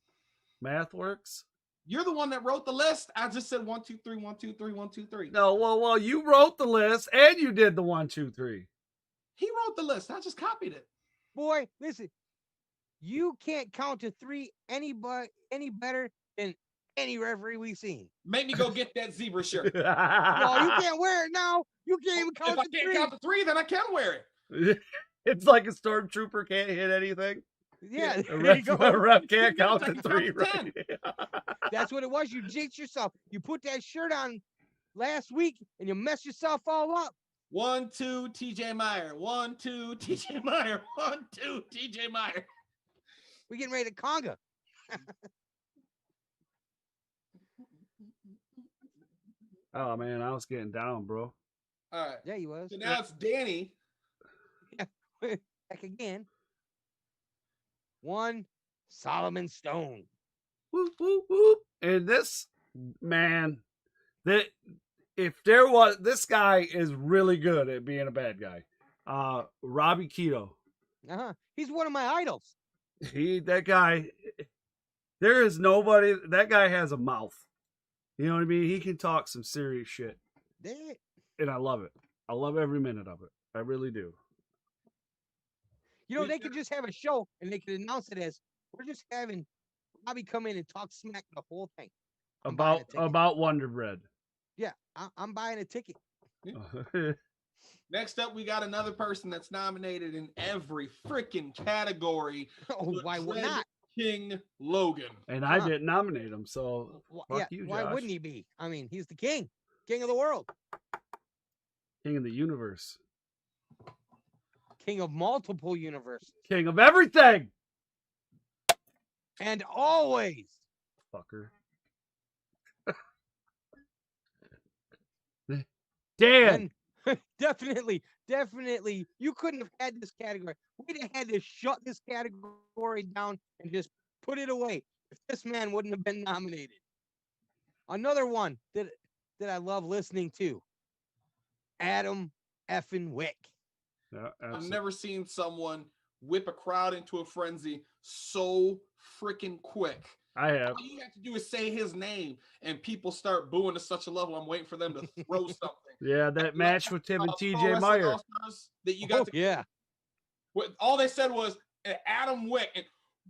Math works? You're the one that wrote the list. I just said 1, 2, 3, 1, 2, 3, 1, 2, 3. No, well, you wrote the list and you did the 1, 2, 3. He wrote the list. I just copied it. Boy, listen. You can't count to 3 any better than any referee we've seen. Make me go get that zebra shirt. No, you can't wear it now. You can't even count if I to can't 3. count to 3, then I can wear it. It's like a stormtrooper can't hit anything. Yeah, A there you go. rep can't count I to can 3, count to right? 10. That's what it was. You jinxed yourself. You put that shirt on last week and you messed yourself all up. 1, 2, TJ Meyer. 1, 2, TJ Meyer. 1, 2, TJ Meyer. We're getting ready to conga. Oh man, I was getting down, bro. All right. Yeah, he was. So now it's Danny. Back again. 1, Solomon Stone. Whoop, whoop, whoop. And this man, if there was, this guy is really good at being a bad guy. Robbie Keto. He's one of my idols. That guy, there is nobody, that guy has a mouth. You know what I mean? He can talk some serious shit. And I love it. I love every minute of it. I really do. You know, they could just have a show and they could announce it as, we're just having Robbie come in and talk smack the whole thing. About Wonder Bread. Yeah, I'm buying a ticket. Next up, we got another person that's nominated in every freaking category. Oh, why would not? King Logan. And I didn't nominate him, so fuck you, Josh. Why wouldn't he be? I mean, he's the king of the world. King of the universe. King of multiple universes. King of everything. And always. Fucker. Dan. Definitely. You couldn't have had this category. We'd have had to shut this category down and just put it away if this man wouldn't have been nominated. Another one that I love listening to. Adam effing Wick. Yeah, I've never seen someone whip a crowd into a frenzy so freaking quick. I have. All you have to do is say his name, and people start booing to such a level. I'm waiting for them to throw something. Yeah, that match with him and TJ Meyer. That you got. Yeah. All they said was Adam Wick, and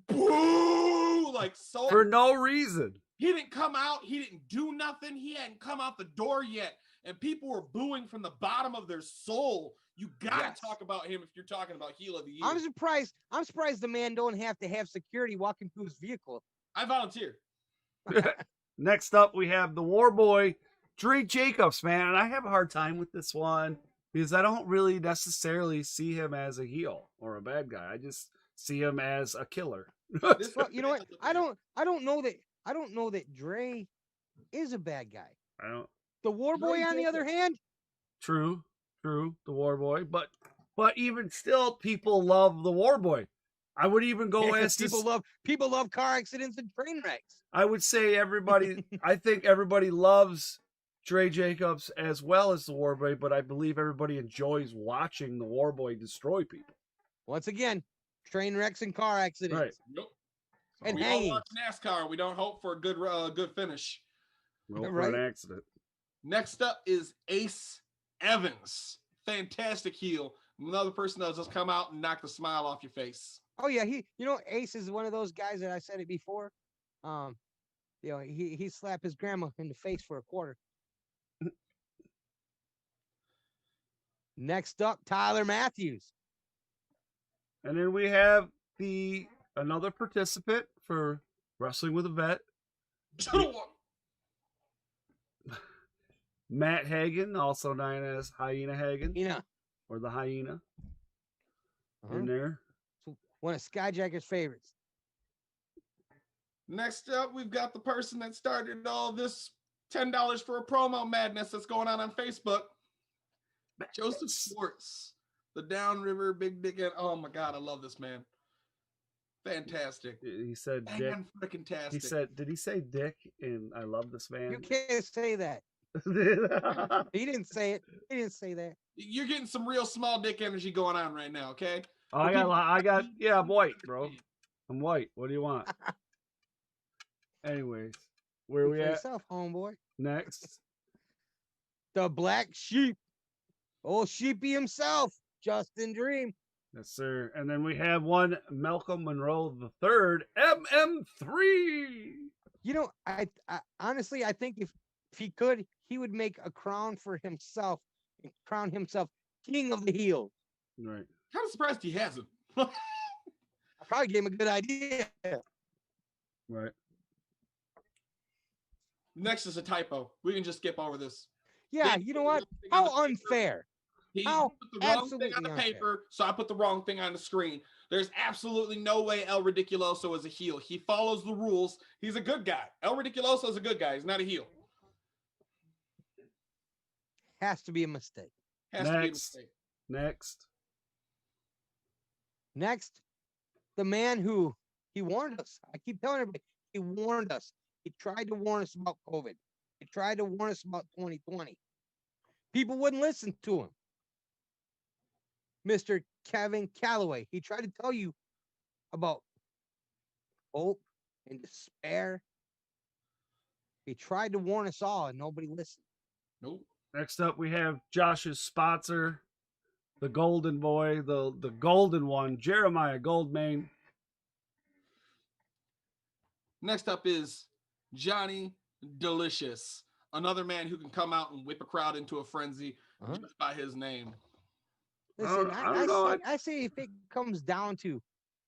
boo, like so. For no reason. He didn't come out. He didn't do nothing. He hadn't come out the door yet, and people were booing from the bottom of their soul. You gotta talk about him if you're talking about heel of the year. I'm surprised the man don't have to have security walking through his vehicle. I volunteer. Next up, we have the War Boy, Dre Jacobs, man. And I have a hard time with this one because I don't really necessarily see him as a heel or a bad guy. I just see him as a killer. Well, you know what? I don't know that I don't know that Dre is a bad guy. I don't. The War Boy, on the other hand, True, the War Boy, but even still, people love the War Boy. I would even go as people love car accidents and train wrecks. I would say everybody. I think everybody loves Dre Jacobs as well as the War Boy, but I believe everybody enjoys watching the War Boy destroy people. Once again, train wrecks and car accidents. Right. Nope. And we hangings. all watch NASCAR. We don't hope for a good finish. Well, for Right. an accident. Next up is Ace Evans. Fantastic heel. Another person that'll just come out and knock the smile off your face. Oh yeah, Ace is one of those guys that I said it before. He slapped his grandma in the face for a quarter. Next up, Tyler Matthews. And then we have another participant for Wrestling with a Vet, Matt Hagen, also known as Hyena Hagen, or the Hyena. In there. One of Skyjacker's favorites. Next up, we've got the person that started all this $10 for a promo madness that's going on Facebook. Joseph Schwartz, the Downriver Big Dick. Oh my God, I love this man. Fantastic. He said Dick. Freaking-tastic. He said, did he say Dick? And I love this man. You can't say that. He didn't say it. He didn't say that. You're getting some real small dick energy going on right now, okay? I'm white, bro. I'm white. What do you want? Anyways, where Speak we for at? yourself, homeboy. Next. The Black Sheep. Old Sheepy himself, Justin Dream. Yes, sir. And then we have one Malcolm Monroe III, MM3. I honestly, I think if he could, he would make a crown for himself and crown himself king of the heels. Right. Kind of surprised he hasn't. I probably gave him a good idea. Right. Next is a typo. We can just skip over this. Yeah, you know what? How unfair. He How put the wrong thing on the absolutely paper, so I put the wrong thing on the screen. There's absolutely no way El Ridiculoso is a heel. He follows the rules. He's a good guy. El Ridiculoso is a good guy. He's not a heel. Has to be a mistake. Has to be a mistake. Next, the man who he warned us. I keep telling everybody, he warned us. He tried to warn us about COVID. He tried to warn us about 2020. People wouldn't listen to him. Mr. Kevin Calloway. He tried to tell you about hope and despair. He tried to warn us all, and nobody listened. Nope. Next up, we have Josh's sponsor, the golden boy, the golden one, Jeremiah Goldmain. Next up is Johnny Delicious, another man who can come out and whip a crowd into a frenzy just by his name. Listen, I say if it comes down to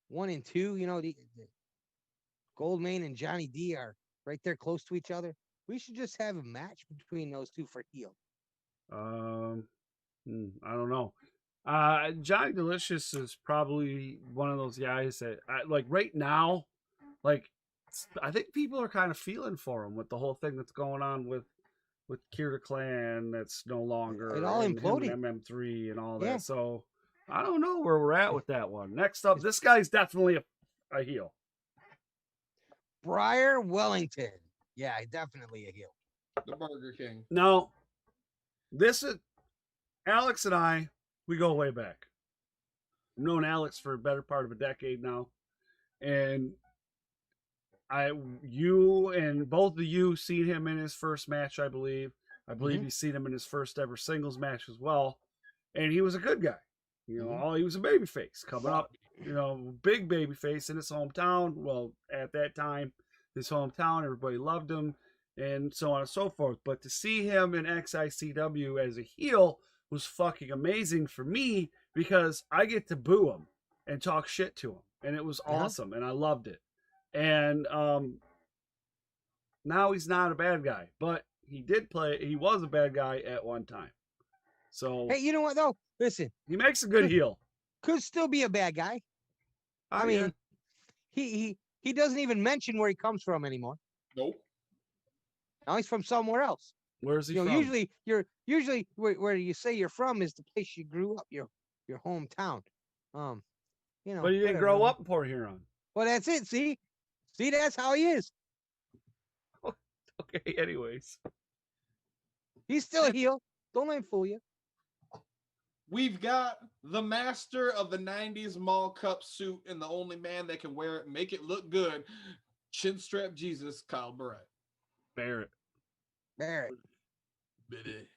1 and 2, the Goldmain and Johnny D are right there close to each other. We should just have a match between those two for heel. I don't know. Johnny Delicious is probably one of those guys that, right now, I think people are kind of feeling for him with the whole thing that's going on with Kira Clan. That's no longer it all imploded. MM3 and all that. So I don't know where we're at with that one. Next up, this guy's definitely a heel. Briar Wellington. Yeah, definitely a heel. The Burger King. No, this is Alex and I. We go way back. I've known Alex for a better part of a decade now, and you and both of you seen him in his first match, I believe. I believe you've seen him in his first ever singles match as well, and he was a good guy. He was a babyface coming up. Big babyface in his hometown. Well, at that time, his hometown, everybody loved him, and so on and so forth. But to see him in XICW as a heel was fucking amazing for me because I get to boo him and talk shit to him, and it was awesome, and I loved it. And now he's not a bad guy, but he was a bad guy at one time. So hey, you know what though? Listen, he makes a good heel. Could still be a bad guy. I mean, he doesn't even mention where he comes from anymore. Nope. Now he's from somewhere else. Where's he You know, from? usually where you say you're from is the place you grew up, your hometown. You know. But he didn't whatever. grow up in Port Huron. Well, that's it. See, that's how he is. Okay, anyways. He's still a heel. Don't let him fool you. We've got the master of the 90s mall cup suit and the only man that can wear it and make it look good. Chin strap Jesus, Kyle Barrett. Barrett. Barrett.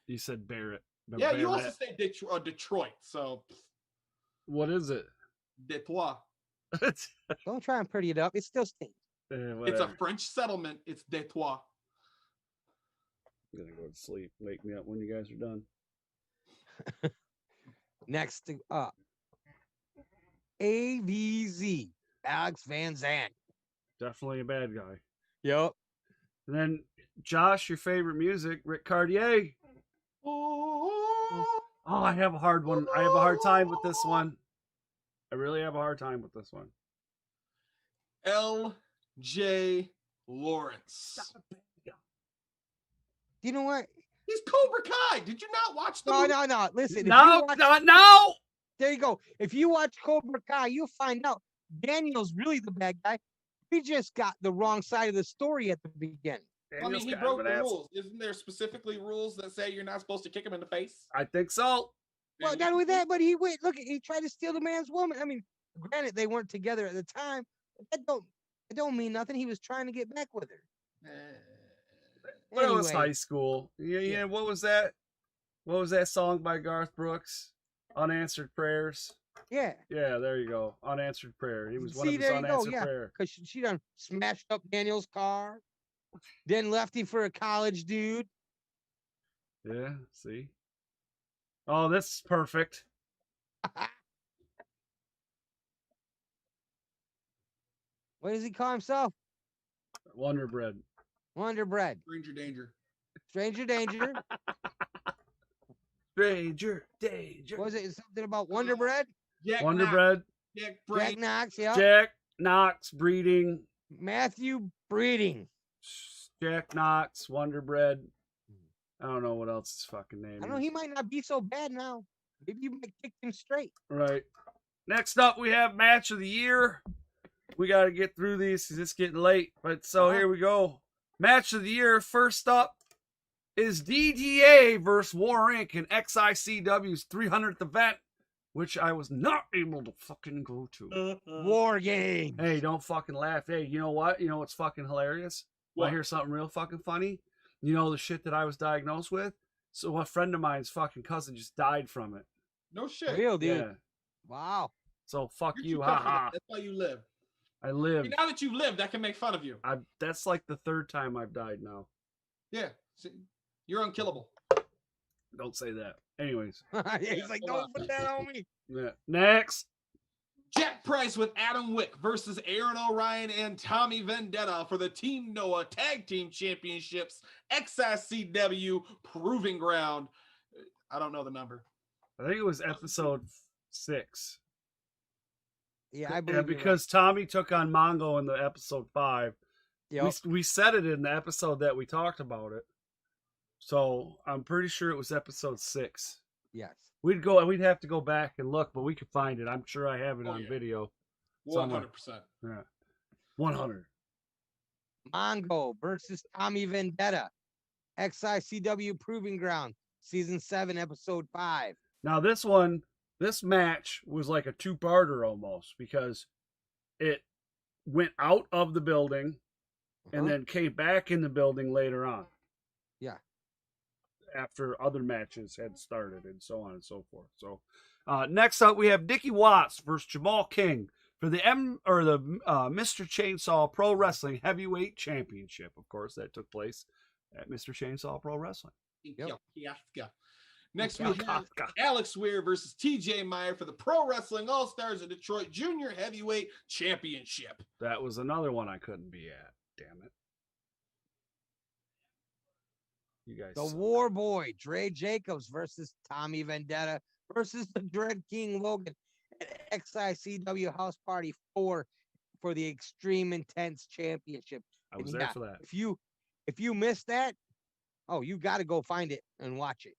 You said Barrett. But Yeah, you also Barrett. say Detroit, so What is it? Detroit. Don't try and pretty it up. It still stinks. It's a French settlement. It's Detroit. I'm gonna go to sleep. Wake me up when you guys are done. Next up, AVZ, Alex Van Zandt. Definitely a bad guy. Yep. And then Josh, your favorite music, Rick Cartier. Oh, I have a hard one. I have a hard time with this one. I really have a hard time with this one. L.J. Lawrence. You know what? He's Cobra Kai. Did you not watch the movie? No. Listen. if No, you watch- no. There you go. If you watch Cobra Kai, you'll find out Daniel's really the bad guy. He just got the wrong side of the story at the beginning. I mean, he broke the rules. Isn't there specifically rules that say you're not supposed to kick him in the face? I think so. Well, not only that, but he went. Look, he tried to steal the man's woman. I mean, granted, they weren't together at the time. But that don't mean nothing. He was trying to get back with her. Well, it was Anyway. high school. Yeah. What was that? What was that song by Garth Brooks? Unanswered Prayers. Yeah. Yeah, there you go. Unanswered Prayer. He was one See, of his there you go. unanswered Yeah, prayer. because she done smashed up Daniel's car, then left him for a college dude. Yeah, see? Oh, this is perfect. What does he call himself? Wonder Bread. Wonder Bread. Stranger danger. Stranger danger. Stranger danger. Was it something about Wonder Bread? Jack Wonder Knox. Bread. Jack Jack Breed. Knox, yeah. Jack Knox breeding. Matthew Breeding. Jack Knox, Wonder Bread. I don't know what else his fucking name I know is. he might not be so bad now. Maybe you might kick him straight. Right. Next up, we have Match of the Year. We got to get through these because it's getting late. But so here we go. Match of the Year. First up is DDA versus War Inc. in XICW's 300th event, which I was not able to fucking go to. War game. Hey, don't fucking laugh. Hey, you know what? You know what's fucking hilarious? What? I hear something real fucking funny. You know the shit that I was diagnosed with? So a friend of mine's fucking cousin just died from it. No shit. Real dude. Yeah. Wow. So fuck You're you, too tough for that. haha. That's why you live. I live. Now that you lived, I can make fun of you. That's like the third time I've died now. Yeah. See, you're unkillable. Don't say that. Anyways. He's like, don't put that on me. Yeah. Next. Jack Price with Adam Wick versus Aaron O'Ryan and Tommy Vendetta for the Team Noah Tag Team Championships XICW Proving Ground. I don't know the number. I think it was episode 6. Yeah, I believe Yeah, you're because Tommy took on Mongo in the episode 5. right. Yep. We said it in the episode that we talked about it. So I'm pretty sure it was episode 6. Yes. We'd have to go back and look, but we could find it. I'm sure I have it on video. 100%. Yeah. 100. Mongo versus Tommy Vendetta. XICW Proving Ground. Season 7, episode 5. Now this match was like a two-parter almost because it went out of the building and then came back in the building later on. Yeah. After other matches had started and so on and so forth. So next up we have Dickie Watts versus Jamal King for the Mr. Chainsaw Pro Wrestling Heavyweight Championship. Of course, that took place at Mr. Chainsaw Pro Wrestling. Yep. Next we have Alex Weir versus TJ Meyer for the Pro Wrestling All Stars of Detroit Junior Heavyweight Championship. That was another one I couldn't be at. Damn it. You guys. The War Boy, Dre Jacobs versus Tommy Vendetta versus the Dread King Logan at XICW House Party 4 for the Extreme Intense Championship. I was And there for that. If you missed that, oh, you got to go find it and watch it.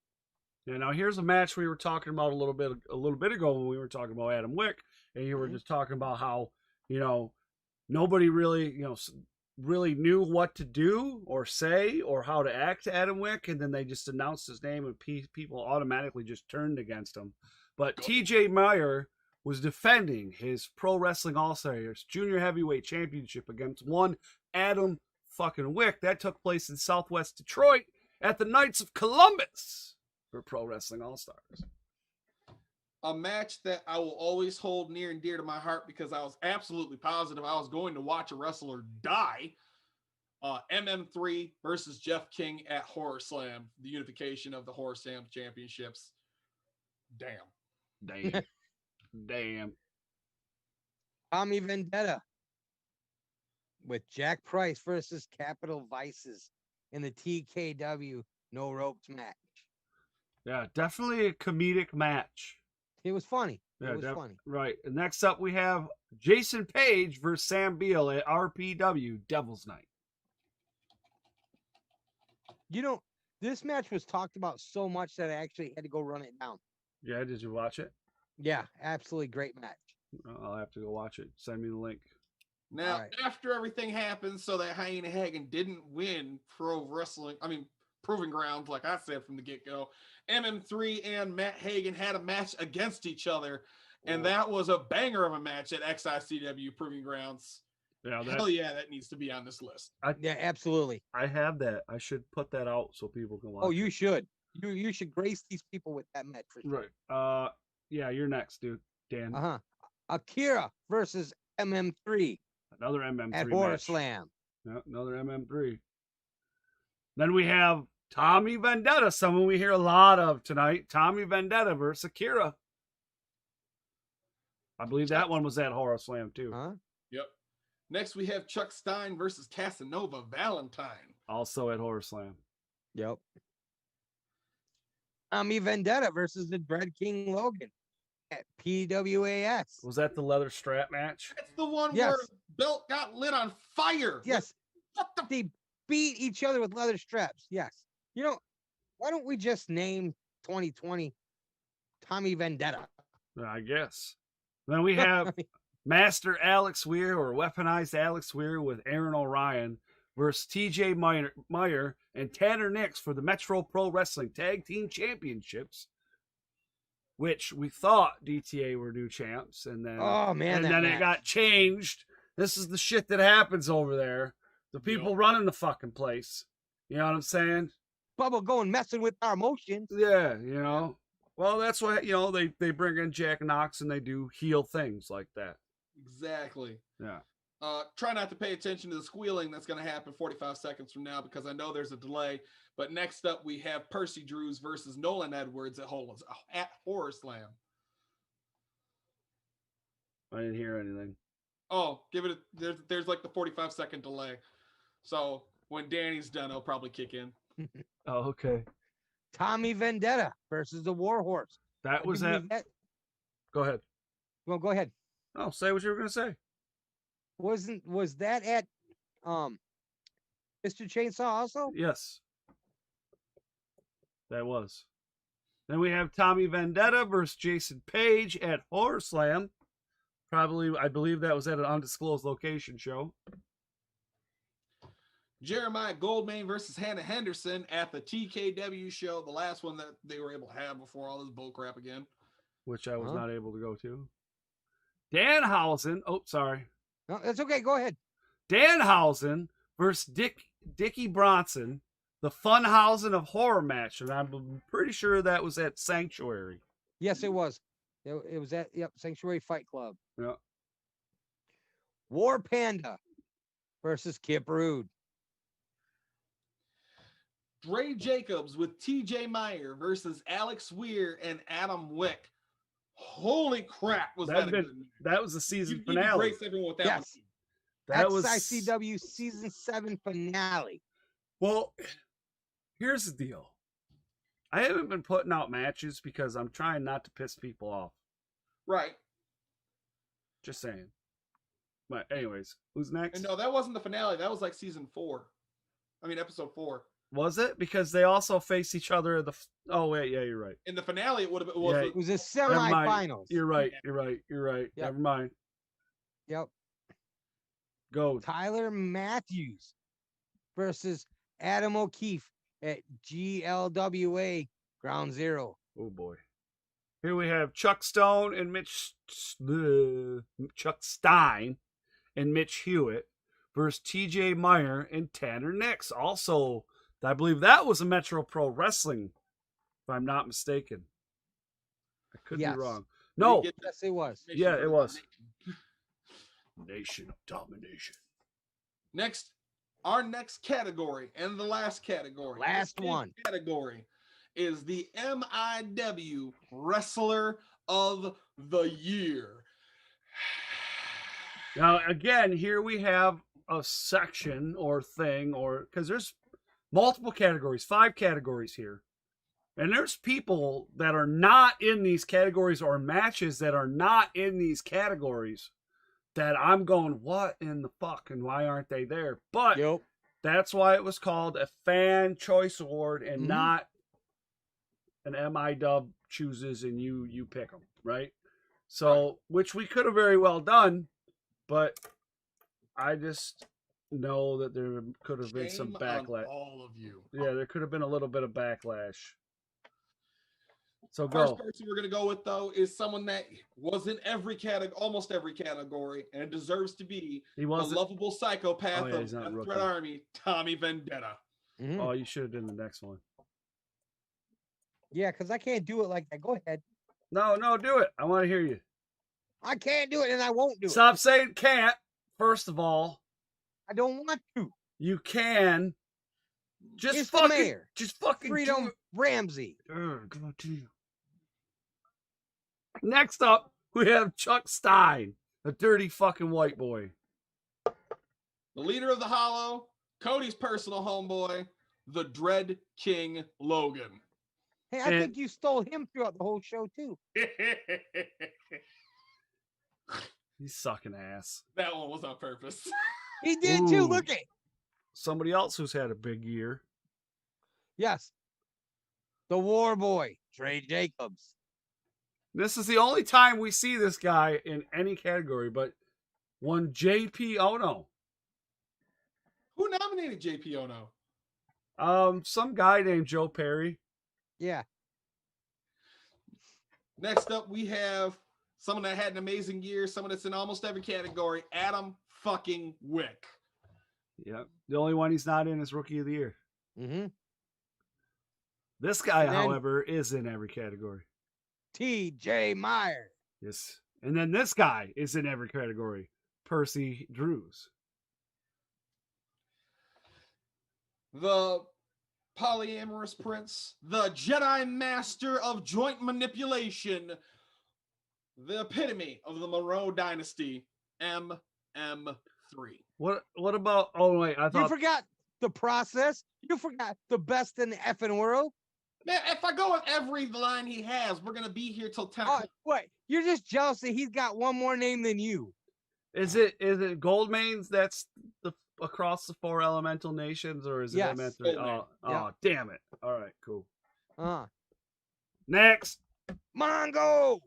Yeah, now here's a match we were talking about a little bit ago when we were talking about Adam Wick, and you were just talking about how, you know, nobody really, really knew what to do or say or how to act to Adam Wick, and then they just announced his name and people automatically just turned against him. But TJ Meyer was defending his Pro Wrestling All-Stars Junior Heavyweight Championship against one Adam fucking Wick. That took place in Southwest Detroit at the Knights of Columbus for Pro Wrestling All-Stars. A match that I will always hold near and dear to my heart because I was absolutely positive I was going to watch a wrestler die. MM3 versus Jeff King at Horror Slam, the unification of the Horror Slam championships. Damn. Damn. Tommy Vendetta with Jack Price versus Capital Vices in the TKW No Ropes match. Yeah, definitely a comedic match. It was funny. Yeah, It was funny. Right. And next up, we have Jason Page versus Sam Beal at RPW Devil's Night. You know, this match was talked about so much that I actually had to go run it down. Yeah, did you watch it? Yeah, absolutely great match. I'll have to go watch it. Send me the link. Now, Right. after everything happened, so that Hyena Hagen didn't win Proving Grounds, like I said from the get-go, MM3 and Matt Hagen had a match against each other, and that was a banger of a match at XICW Proving Grounds. Yeah, Hell yeah, that needs to be on this list. Yeah, absolutely. I have that. I should put that out so people can watch Oh, it. you should. You should grace these people with that match for sure. Right. Yeah, you're next, dude. Dan. Uh-huh. Akira versus MM3 Another MM3 at Horror match. Slam. Yeah, another MM3. Then we have Tommy Vendetta, someone we hear a lot of tonight. Tommy Vendetta versus Akira. I believe that one was at Horror Slam too. Huh? Yep. Next, we have Chuck Stein versus Casanova Valentine. Also at Horror Slam. Yep. Tommy Vendetta versus the Dread King Logan at PWAS. Was that the leather strap match? That's the one Yes. where Belt got lit on fire. Yes. What the? They beat each other with leather straps. Yes. You know, why don't we just name 2020 Tommy Vendetta? I guess. Then we have Master Alex Weir or Weaponized Alex Weir with Aaron Orion versus TJ Meyer and Tanner Nix for the Metro Pro Wrestling Tag Team Championships, which we thought DTA were new champs, and then Oh, man, and that then it match. got changed. This is the shit that happens over there. The people running the fucking place. You know what I'm saying? Bubba going messing with our emotions. Yeah, you know. Well, that's why, you know, they bring in Jack Knox and they do heel things like that. Exactly. Yeah. Try not to pay attention to the squealing that's going to happen 45 seconds from now because I know there's a delay. But next up, we have Percy Drews versus Nolan Edwards at Horror Slam. I didn't hear anything. Oh, give it there's like the 45-second delay. So when Danny's done, it'll probably kick in. Oh, okay. Tommy Vendetta versus the Warhorse. That was at. Go ahead. Well, go ahead. Oh, say what you were going to say. Was that at Mr. Chainsaw also? Yes. That was. Then we have Tommy Vendetta versus Jason Page at Horror Slam. Probably, I believe that was at an undisclosed location show. Jeremiah Goldmain versus Hannah Henderson at the TKW show, the last one that they were able to have before all this bullcrap again. Which I was not able to go to. Danhausen. Oh, sorry. No, that's okay. Go ahead. Danhausen versus Dickie Bronson, the Funhausen of Horror match. And I'm pretty sure that was at Sanctuary. Yes, it was. It was at Sanctuary Fight Club. Yeah. War Panda versus Kip Rude. Dre Jacobs with TJ Meyer versus Alex Weir and Adam Wick. Holy crap, was that a good match. That was the season You need to finale. brace everyone with that one. Yes. That was XICW season 7 finale. Well, here's the deal. I haven't been putting out matches because I'm trying not to piss people off. Right. Just saying. Anyways, who's next? And no, that wasn't the finale. That was like season 4. I mean, episode 4. Was it? Because they also face each other. Oh wait, yeah, you're right. In the finale, it would have been. Yeah. It was a Never mind. semifinals. You're right. Yep. Never mind. Yep. Go. Tyler Matthews versus Adam O'Keefe at GLWA Ground Zero. Oh boy. Here we have Chuck Stone and Chuck Stein and Mitch Hewitt versus TJ Meyer and Tanner Nix. Also, I believe that was a Metro Pro Wrestling, if I'm not mistaken. I could be wrong. No. Yes, it was. Yeah, it was. Nation of Domination. Next, our next category and the last category. Last one. Category is the MIW Wrestler of the Year. Now, again, here we have a section or thing, or because there's multiple categories, 5 categories here. And there's people that are not in these categories or matches that are not in these categories that I'm going, what in the fuck, and why aren't they there? But that's why it was called a Fan Choice Award and not an MIW chooses and you pick them, right? So, which we could have very well done, but I just know that there could have been some backlash. All of you. Yeah, there could have been a little bit of backlash. So First person we're going to go with, though, is someone that was in every category, almost every category, and deserves to be the lovable psychopath of the Threat Army, Tommy Vendetta. Oh, you should have done the next one. Yeah, because I can't do it like that. Go ahead. No, do it. I want to hear you. I can't do it, and I won't do it. Stop saying can't, first of all. I don't want to. You can. Just it's fucking, the mayor. Just fucking Freedom Ramsey. God, dude. Next up, we have Chuck Stein, a dirty fucking white boy. The leader of the Hollow, Cody's personal homeboy, the Dread King Logan. Hey, I think you stole him throughout the whole show, too. He's sucking ass. That one was on purpose. He did, too. Look at somebody else who's had a big year. Yes. The War Boy, Trey Jacobs. This is the only time we see this guy in any category, but one JP Ono. Who nominated JP Ono? Some guy named Joe Perry. Yeah. Next up, we have someone that had an amazing year, someone that's in almost every category, Adam fucking Wick. Yeah. The only one he's not in is Rookie of the Year. Mm-hmm. This guy, however, is in every category. T.J. Meyer. Yes. And then this guy is in every category. Percy Drews. The polyamorous prince, the Jedi master of joint manipulation, the epitome of the Monroe dynasty, MM3. What about, oh wait, I thought. You forgot the process. You forgot the best in the effing world. Man, if I go with every line he has, we're going to be here till 10. What? You're just jealous that he's got one more name than you. Is it Goldmane's that's across the 4 elemental nations, or is it MN3? Oh, damn it. All right, cool. Next. Mongo.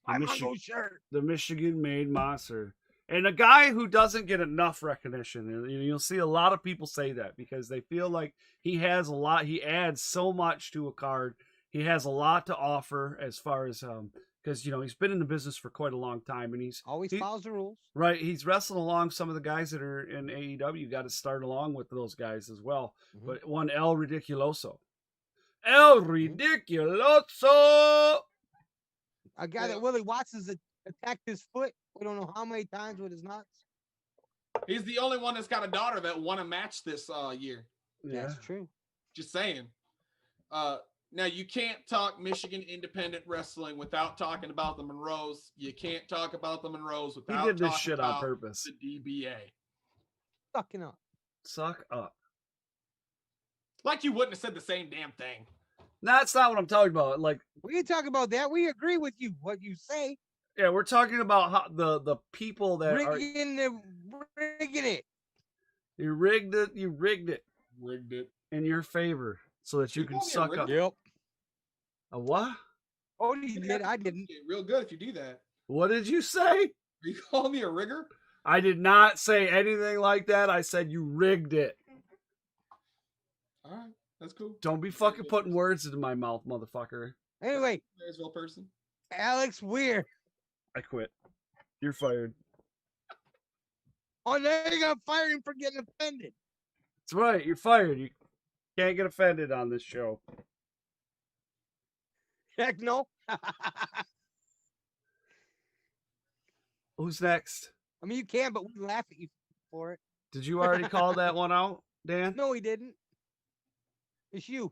My Mongo shirt. The Michigan-made monster. And a guy who doesn't get enough recognition. And you'll see a lot of people say that because they feel like he has a lot. He adds so much to a card. He has a lot to offer as far as because he's been in the business for quite a long time, and he's always follows the rules. Right, he's wrestling along some of the guys that are in AEW. Got to start along with those guys as well. Mm-hmm. But one El Ridiculoso, a guy that Willie Watts has attacked his foot. We don't know how many times with his nuts. He's the only one that's got a daughter that won a match this year. Yeah. That's true. Just saying. Now, you can't talk Michigan independent wrestling without talking about the Monroes. You can't talk about the Monroes without talking about this shit on purpose. The DBA. Sucking up. Suck up. Like you wouldn't have said the same damn thing. That's not what I'm talking about. Like, we ain't talking about that. We agree with you, what you say. Yeah, we're talking about how the people that are. rigging it. You rigged it. You rigged it Rigged it. in your favor so that you You can call me a suck rigger? up. Yep. A what? Oh, you did. I didn't. Real good if you do that. What did you say? Are you calling me a rigger? I did not say anything like that. I said you rigged it. All right, that's cool. Don't be fucking putting words into my mouth, motherfucker. Anyway, There's a real person. Alex Weir. I quit. You're fired. Oh, now you got fired him for getting offended. That's right. You're fired. You can't get offended on this show. Heck no. Who's next? I mean, you can, but we laugh at you for it. Did you already call that one out, Dan? No, he didn't. It's you.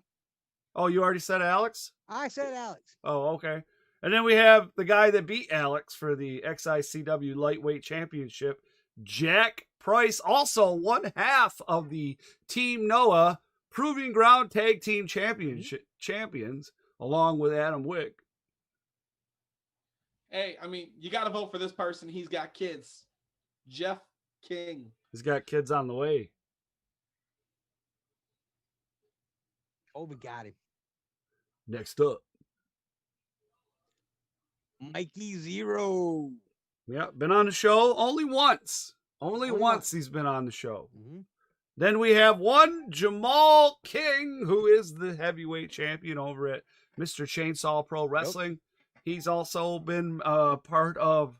Oh, you already said Alex? I said Alex. Oh, okay. And then we have the guy that beat Alex for the XICW Lightweight Championship, Jack Price, also one half of the Team Noah Proving Ground Tag Team Championship champions, along with Adam Wick. Hey, I mean, you got to vote for this person. He's got kids. Jeff King. He's got kids on the way. Oh, we got him. Next up. Mikey Zero. Yeah, been on the show only once. Only Only once once. he's been on the show. Mm-hmm. Then we have one Jamal King, who is the heavyweight champion over at Mr. Chainsaw Pro Wrestling. He's also been part of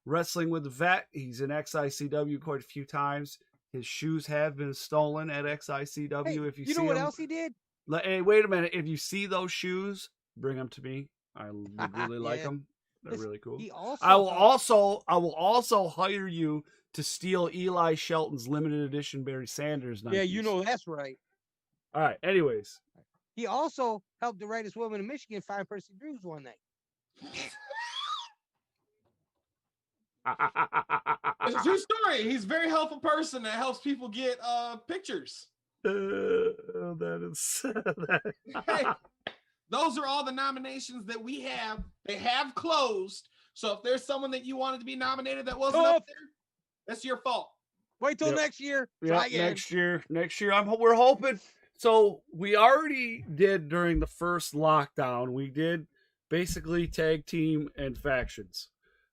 Wrestling with the Vet. He's in XICW quite a few times. His shoes have been stolen at XICW. Hey, If you you see know what them, else he did? hey, wait a minute. If you see those shoes, bring them to me. I would really like Yeah. them. They're Listen, really cool. He also I will also hire you to steal Eli Shelton's limited edition Barry Sanders. Yeah, you Nikes. know that's right. All right. Anyways, He also helped the rightest woman in Michigan find Percy Drews one night. It's a true story. He's a very helpful person that helps people get pictures. that is that. Hey, those are all the nominations that we have. They have closed. So if there's someone that you wanted to be nominated that wasn't up there, that's your fault. Wait till Yep. next year. Yeah, Try again. next year. We're hoping. So we already did during the first lockdown. We did basically tag team and factions.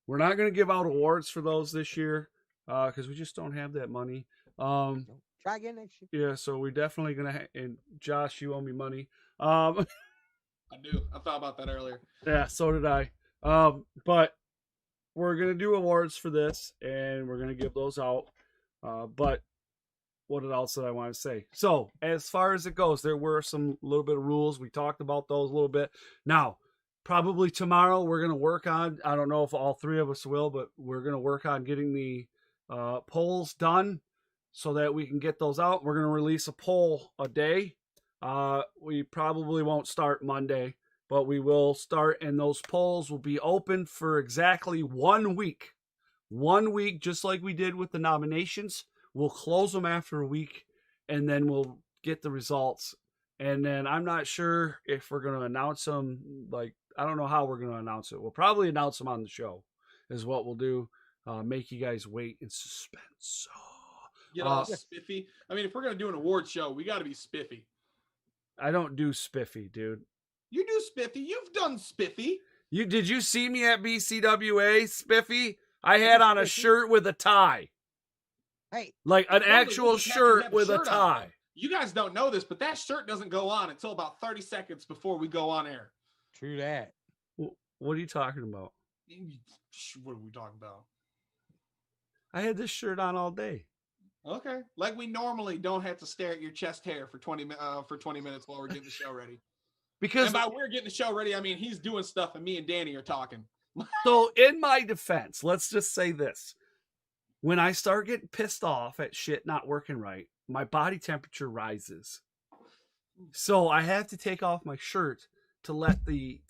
We're not going to give out awards for those this year because we just don't have that money. Try again next year. Yeah, so we're definitely gonna. And Josh, you owe me money. I do. I thought about that earlier. Yeah, so did I. But we're gonna do awards for this, and we're gonna give those out. But what else did I want to say? So as far as it goes, there were some little bit of rules. We talked about those a little bit. Now, probably tomorrow we're gonna work on. I don't know if all three of us will, but we're gonna work on getting the polls done so that we can get those out. We're gonna release a poll a day. We probably won't start Monday, but we will start, and those polls will be open for exactly 1 week. 1 week, just like we did with the nominations. We'll close them after a week, and then we'll get the results. And then I'm not sure if we're going to announce them. Like, I don't know how we're going to announce it. We'll probably announce them on the show is what we'll do. Make you guys wait in suspense. Get all spiffy. I mean, if we're going to do an award show, we got to be spiffy. I don't do spiffy, dude. You do spiffy. You've done spiffy. Did you see me at BCWA, spiffy? I had on a shirt with a tie. Hey, Like an Totally, actual you just have to shirt have with a shirt on. tie. You guys don't know this, but that shirt doesn't go on until about 30 seconds before we go on air. true that. What are you talking about? What are we talking about? I had this shirt on all day. Okay. Like we normally don't have to stare at your chest hair for 20 minutes while we're getting the show ready. Because And by we're getting the show ready, I mean he's doing stuff and me and Danny are talking. so in my defense, let's just say this. When I start getting pissed off at shit not working right, my body temperature rises. So I have to take off my shirt to let the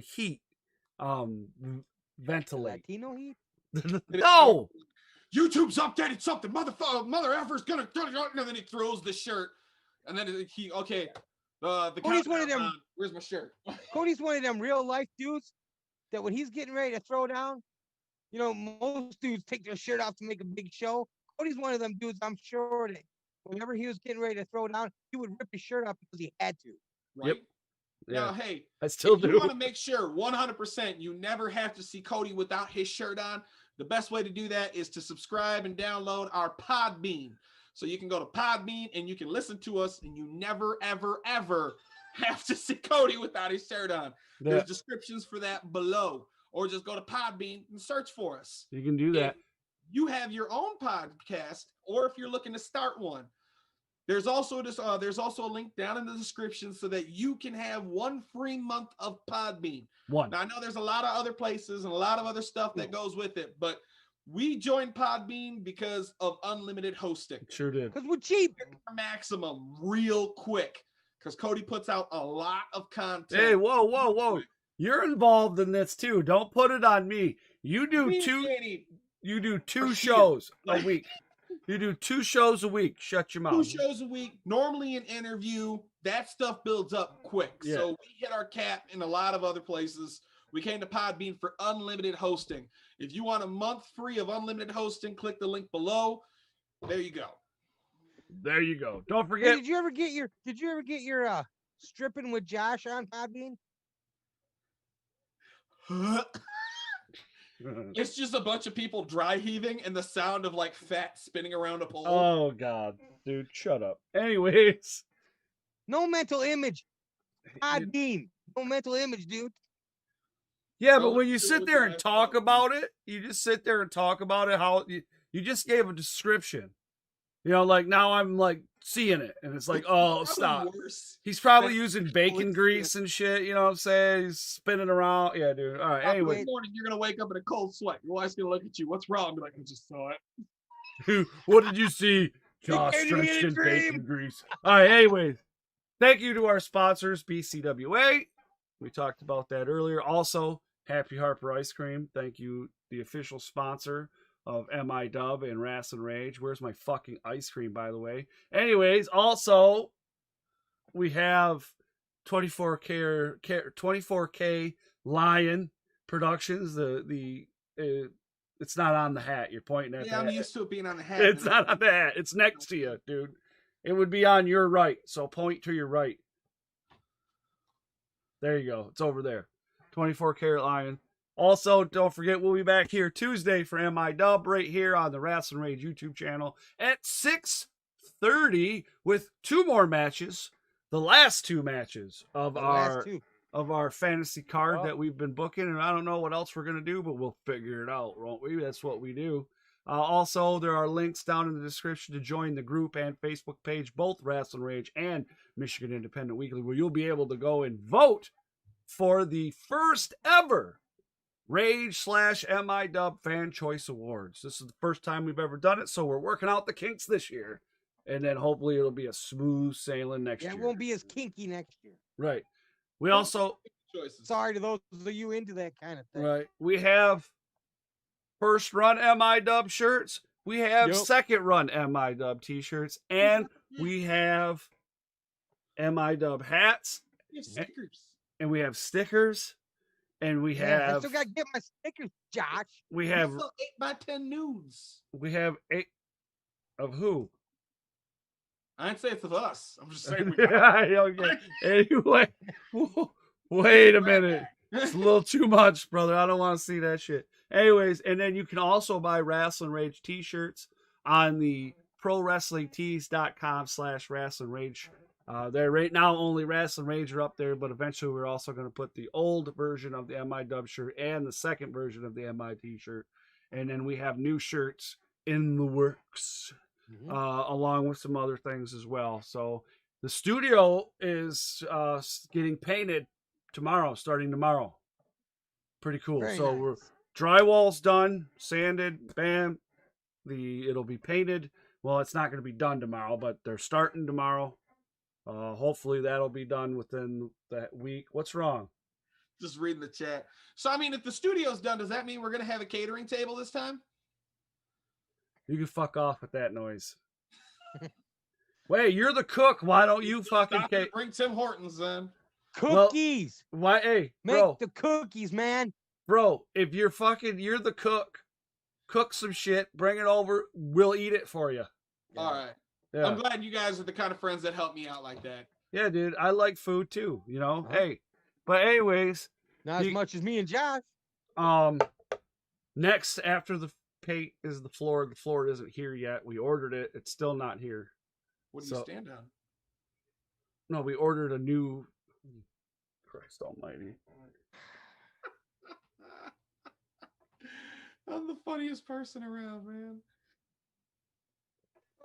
heat ventilate. Latino heat? No. YouTube's updated something. Mother effer's gonna, and then he throws the shirt. And then the Cody's one of countdown's them- on. Where's my shirt? Cody's one of them real life dudes that when he's getting ready to throw down, you know, most dudes take their shirt off to make a big show. Cody's one of them dudes, I'm sure that whenever he was getting ready to throw down, he would rip his shirt off because he had to. Right? Yeah. Now, hey, I still if you do. want to make sure 100% you never have to see Cody without his shirt on, the best way to do that is to subscribe and download our Podbean. So you can go to Podbean and you can listen to us, and you never, ever, ever have to see Cody without his shirt on. There's descriptions for that below, or just go to Podbean and search for us. You can do that. If you have your own podcast, or if you're looking to start one, there's also a link down in the description so that you can have 1 free month of Podbean. Now, I know there's a lot of other places and a lot of other stuff that goes with it, but we joined Podbean because of unlimited hosting. Sure did. Because we're cheap. Maximum real quick, because Cody puts out a lot of content. Hey, whoa. You're involved in this too. Don't put it on me. You do two shows a week. You do 2 shows a week. Shut your mouth. 2 shows a week. Normally an interview. That stuff builds up quick. Yeah. So we hit our cap in a lot of other places. We came to Podbean for unlimited hosting. If you want a month free of unlimited hosting, click the link below. There you go. There you go. Don't Hey, forget. did you ever get your stripping with Josh on Podbean? It's just a bunch of people dry heaving and the sound of like fat spinning around a pole. Oh God, dude, shut up. Anyways, No mental image. Podbean. No mental image, dude. yeah, but when you sit there and talk about it, you just sit there and talk about it. How you just gave a description. You know, like now I'm like seeing it, and it's like, oh, stop. Worse. He's probably using bacon grease and shit. You know what I'm saying? He's spinning around. Yeah, dude. All right. Anyway, This morning you're gonna wake up in a cold sweat. Your wife's gonna look at you. What's wrong? Be like, I just saw it. what did you see? Josh drenched in bacon grease. All right. Anyways, thank you to our sponsors, BCWA. We talked about that earlier. Also, Happy Harper Ice Cream. Thank you, the official sponsor of MIW and Rasslin Rage. Where's my fucking ice cream, by the way? Anyways, also, we have 24K Lion Productions. It's not on the hat. You're pointing at Yeah, that. I'm used to it being on the hat. It's not on the hat. It's next to you, dude. It would be on your right. So point to your right. There you go. It's over there. 24K Lion. Also, don't forget, we'll be back here Tuesday for MIW right here on the Rasslin Rage YouTube channel at 6:30 with 2 more matches. The last 2 matches of our fantasy card that we've been booking, and I don't know what else we're gonna do, but we'll figure it out, won't we? That's what we do. Also, there are links down in the description to join the group and Facebook page, both Rasslin Rage and Michigan Independent Weekly, where you'll be able to go and vote for the first ever Rage/MIW Fan Choice Awards. This is the first time we've ever done it, so we're working out the kinks this year. And then hopefully it'll be a smooth sailing next year. It won't be as kinky next year. Right. We also... Sorry to those of you into that kind of thing. Right. We have first run MIW shirts. We have second run MIW t-shirts. And we have MIW hats. We have stickers. And we have stickers. And we have... I still got to get my stickers, Josh. We have... 8x10 nudes. We have 8... Of who? I didn't say it's of us. I'm just saying. Okay. Anyway, wait a minute. It's a little too much, brother. I don't want to see that shit. Anyways, and then you can also buy Rasslin Rage T-shirts on the prowrestlingtees.com/Rasslin Rage. There right now, only Rasslin Rage are up there, but eventually we're also going to put the old version of the MIW shirt and the second version of the MIT shirt. And then we have new shirts in the works. Along with some other things as well. So the studio is getting painted starting tomorrow. Pretty cool. Very so nice. we're drywall's done, sanded, bam. It'll be painted. Well, it's not going to be done tomorrow, but they're starting tomorrow. Hopefully that'll be done within that week. What's wrong? Just reading the chat. So I mean, if the studio's done, does that mean we're gonna have a catering table this time? You can fuck off with that noise. Wait, you're the cook. Why don't you fucking bring Tim Hortons then? Cookies. Why? Hey, Make bro. the cookies, man. Bro, if you're the cook, cook some shit, bring it over, we'll eat it for you. All right. Yeah. I'm glad you guys are the kind of friends that help me out like that. Yeah, dude, I like food too, you know? Hey, but anyways. Not as much as me and Josh. Next after the paint is the floor. The floor isn't here yet. We ordered it. It's still not here. What do you stand on? No, we ordered a new. Christ almighty. I'm the funniest person around, man.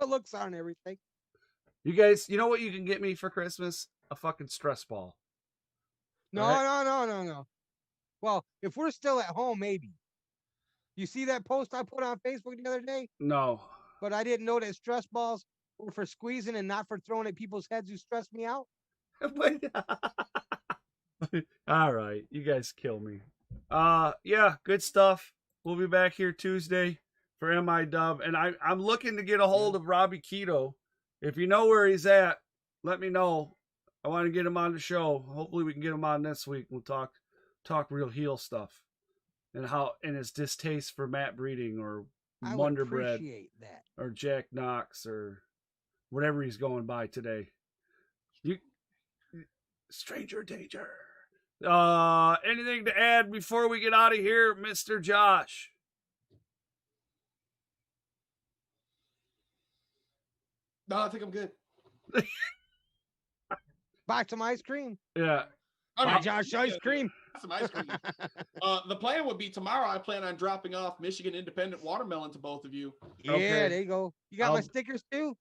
It looks on everything. You guys, you know what you can get me for Christmas? A fucking stress ball. No, right? no. Well, if we're still at home, maybe. You see that post I put on Facebook the other day? No. But I didn't know that stress balls were for squeezing and not for throwing at people's heads who stress me out. All right, you guys kill me. Yeah, good stuff. We'll be back here Tuesday for MIW, and I'm looking to get a hold of Robbie Keto. If you know where he's at, let me know. I want to get him on the show. Hopefully we can get him on this week. We'll talk real heel stuff and his distaste for Matt Breeding or Wonder Bread or Jack Knox or whatever he's going by today. Stranger danger. Anything to add before we get out of here, Mr. Josh? No, I think I'm good. Buy some ice cream. Yeah. Buy Josh ice cream. Some ice cream. The plan would be tomorrow. I plan on dropping off Michigan Independent Watermelon to both of you. Yeah, there you go. You got my stickers too?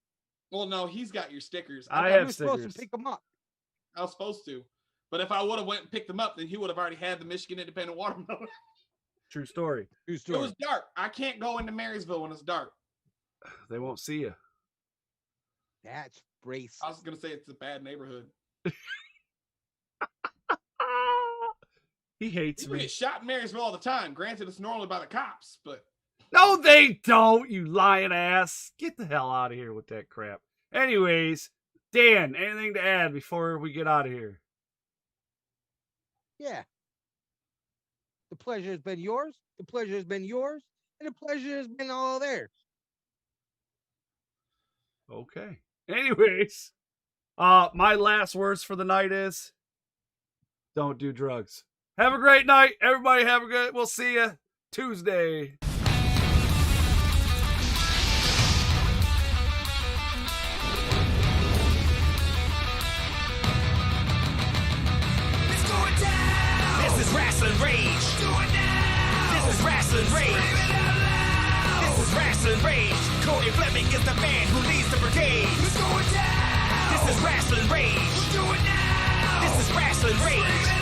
Well, no, he's got your stickers. I have stickers. Supposed to pick them up. I was supposed to. But if I would have went and picked them up, then he would have already had the Michigan Independent Watermelon. True story. True story. It was dark. I can't go into Marysville when it's dark. They won't see you. That's racist. I was going to say it's a bad neighborhood. He hates People me. get shot in Marysville all the time. Granted, it's normally by the cops, but... No, they don't, you lying ass. Get the hell out of here with that crap. Anyways, Dan, anything to add before we get out of here? Yeah. The pleasure has been yours. The pleasure has been yours. And the pleasure has been all theirs. Okay. Anyways, my last words for the night is don't do drugs. Have a great night. Everybody have a good, we'll see you Tuesday. This is Rasslin Rage. This is Rasslin Rage. This is Rasslin Rage. Cody Fleming is the man who leads the brigade. This is Rasslin Rage. This is Rasslin Rage.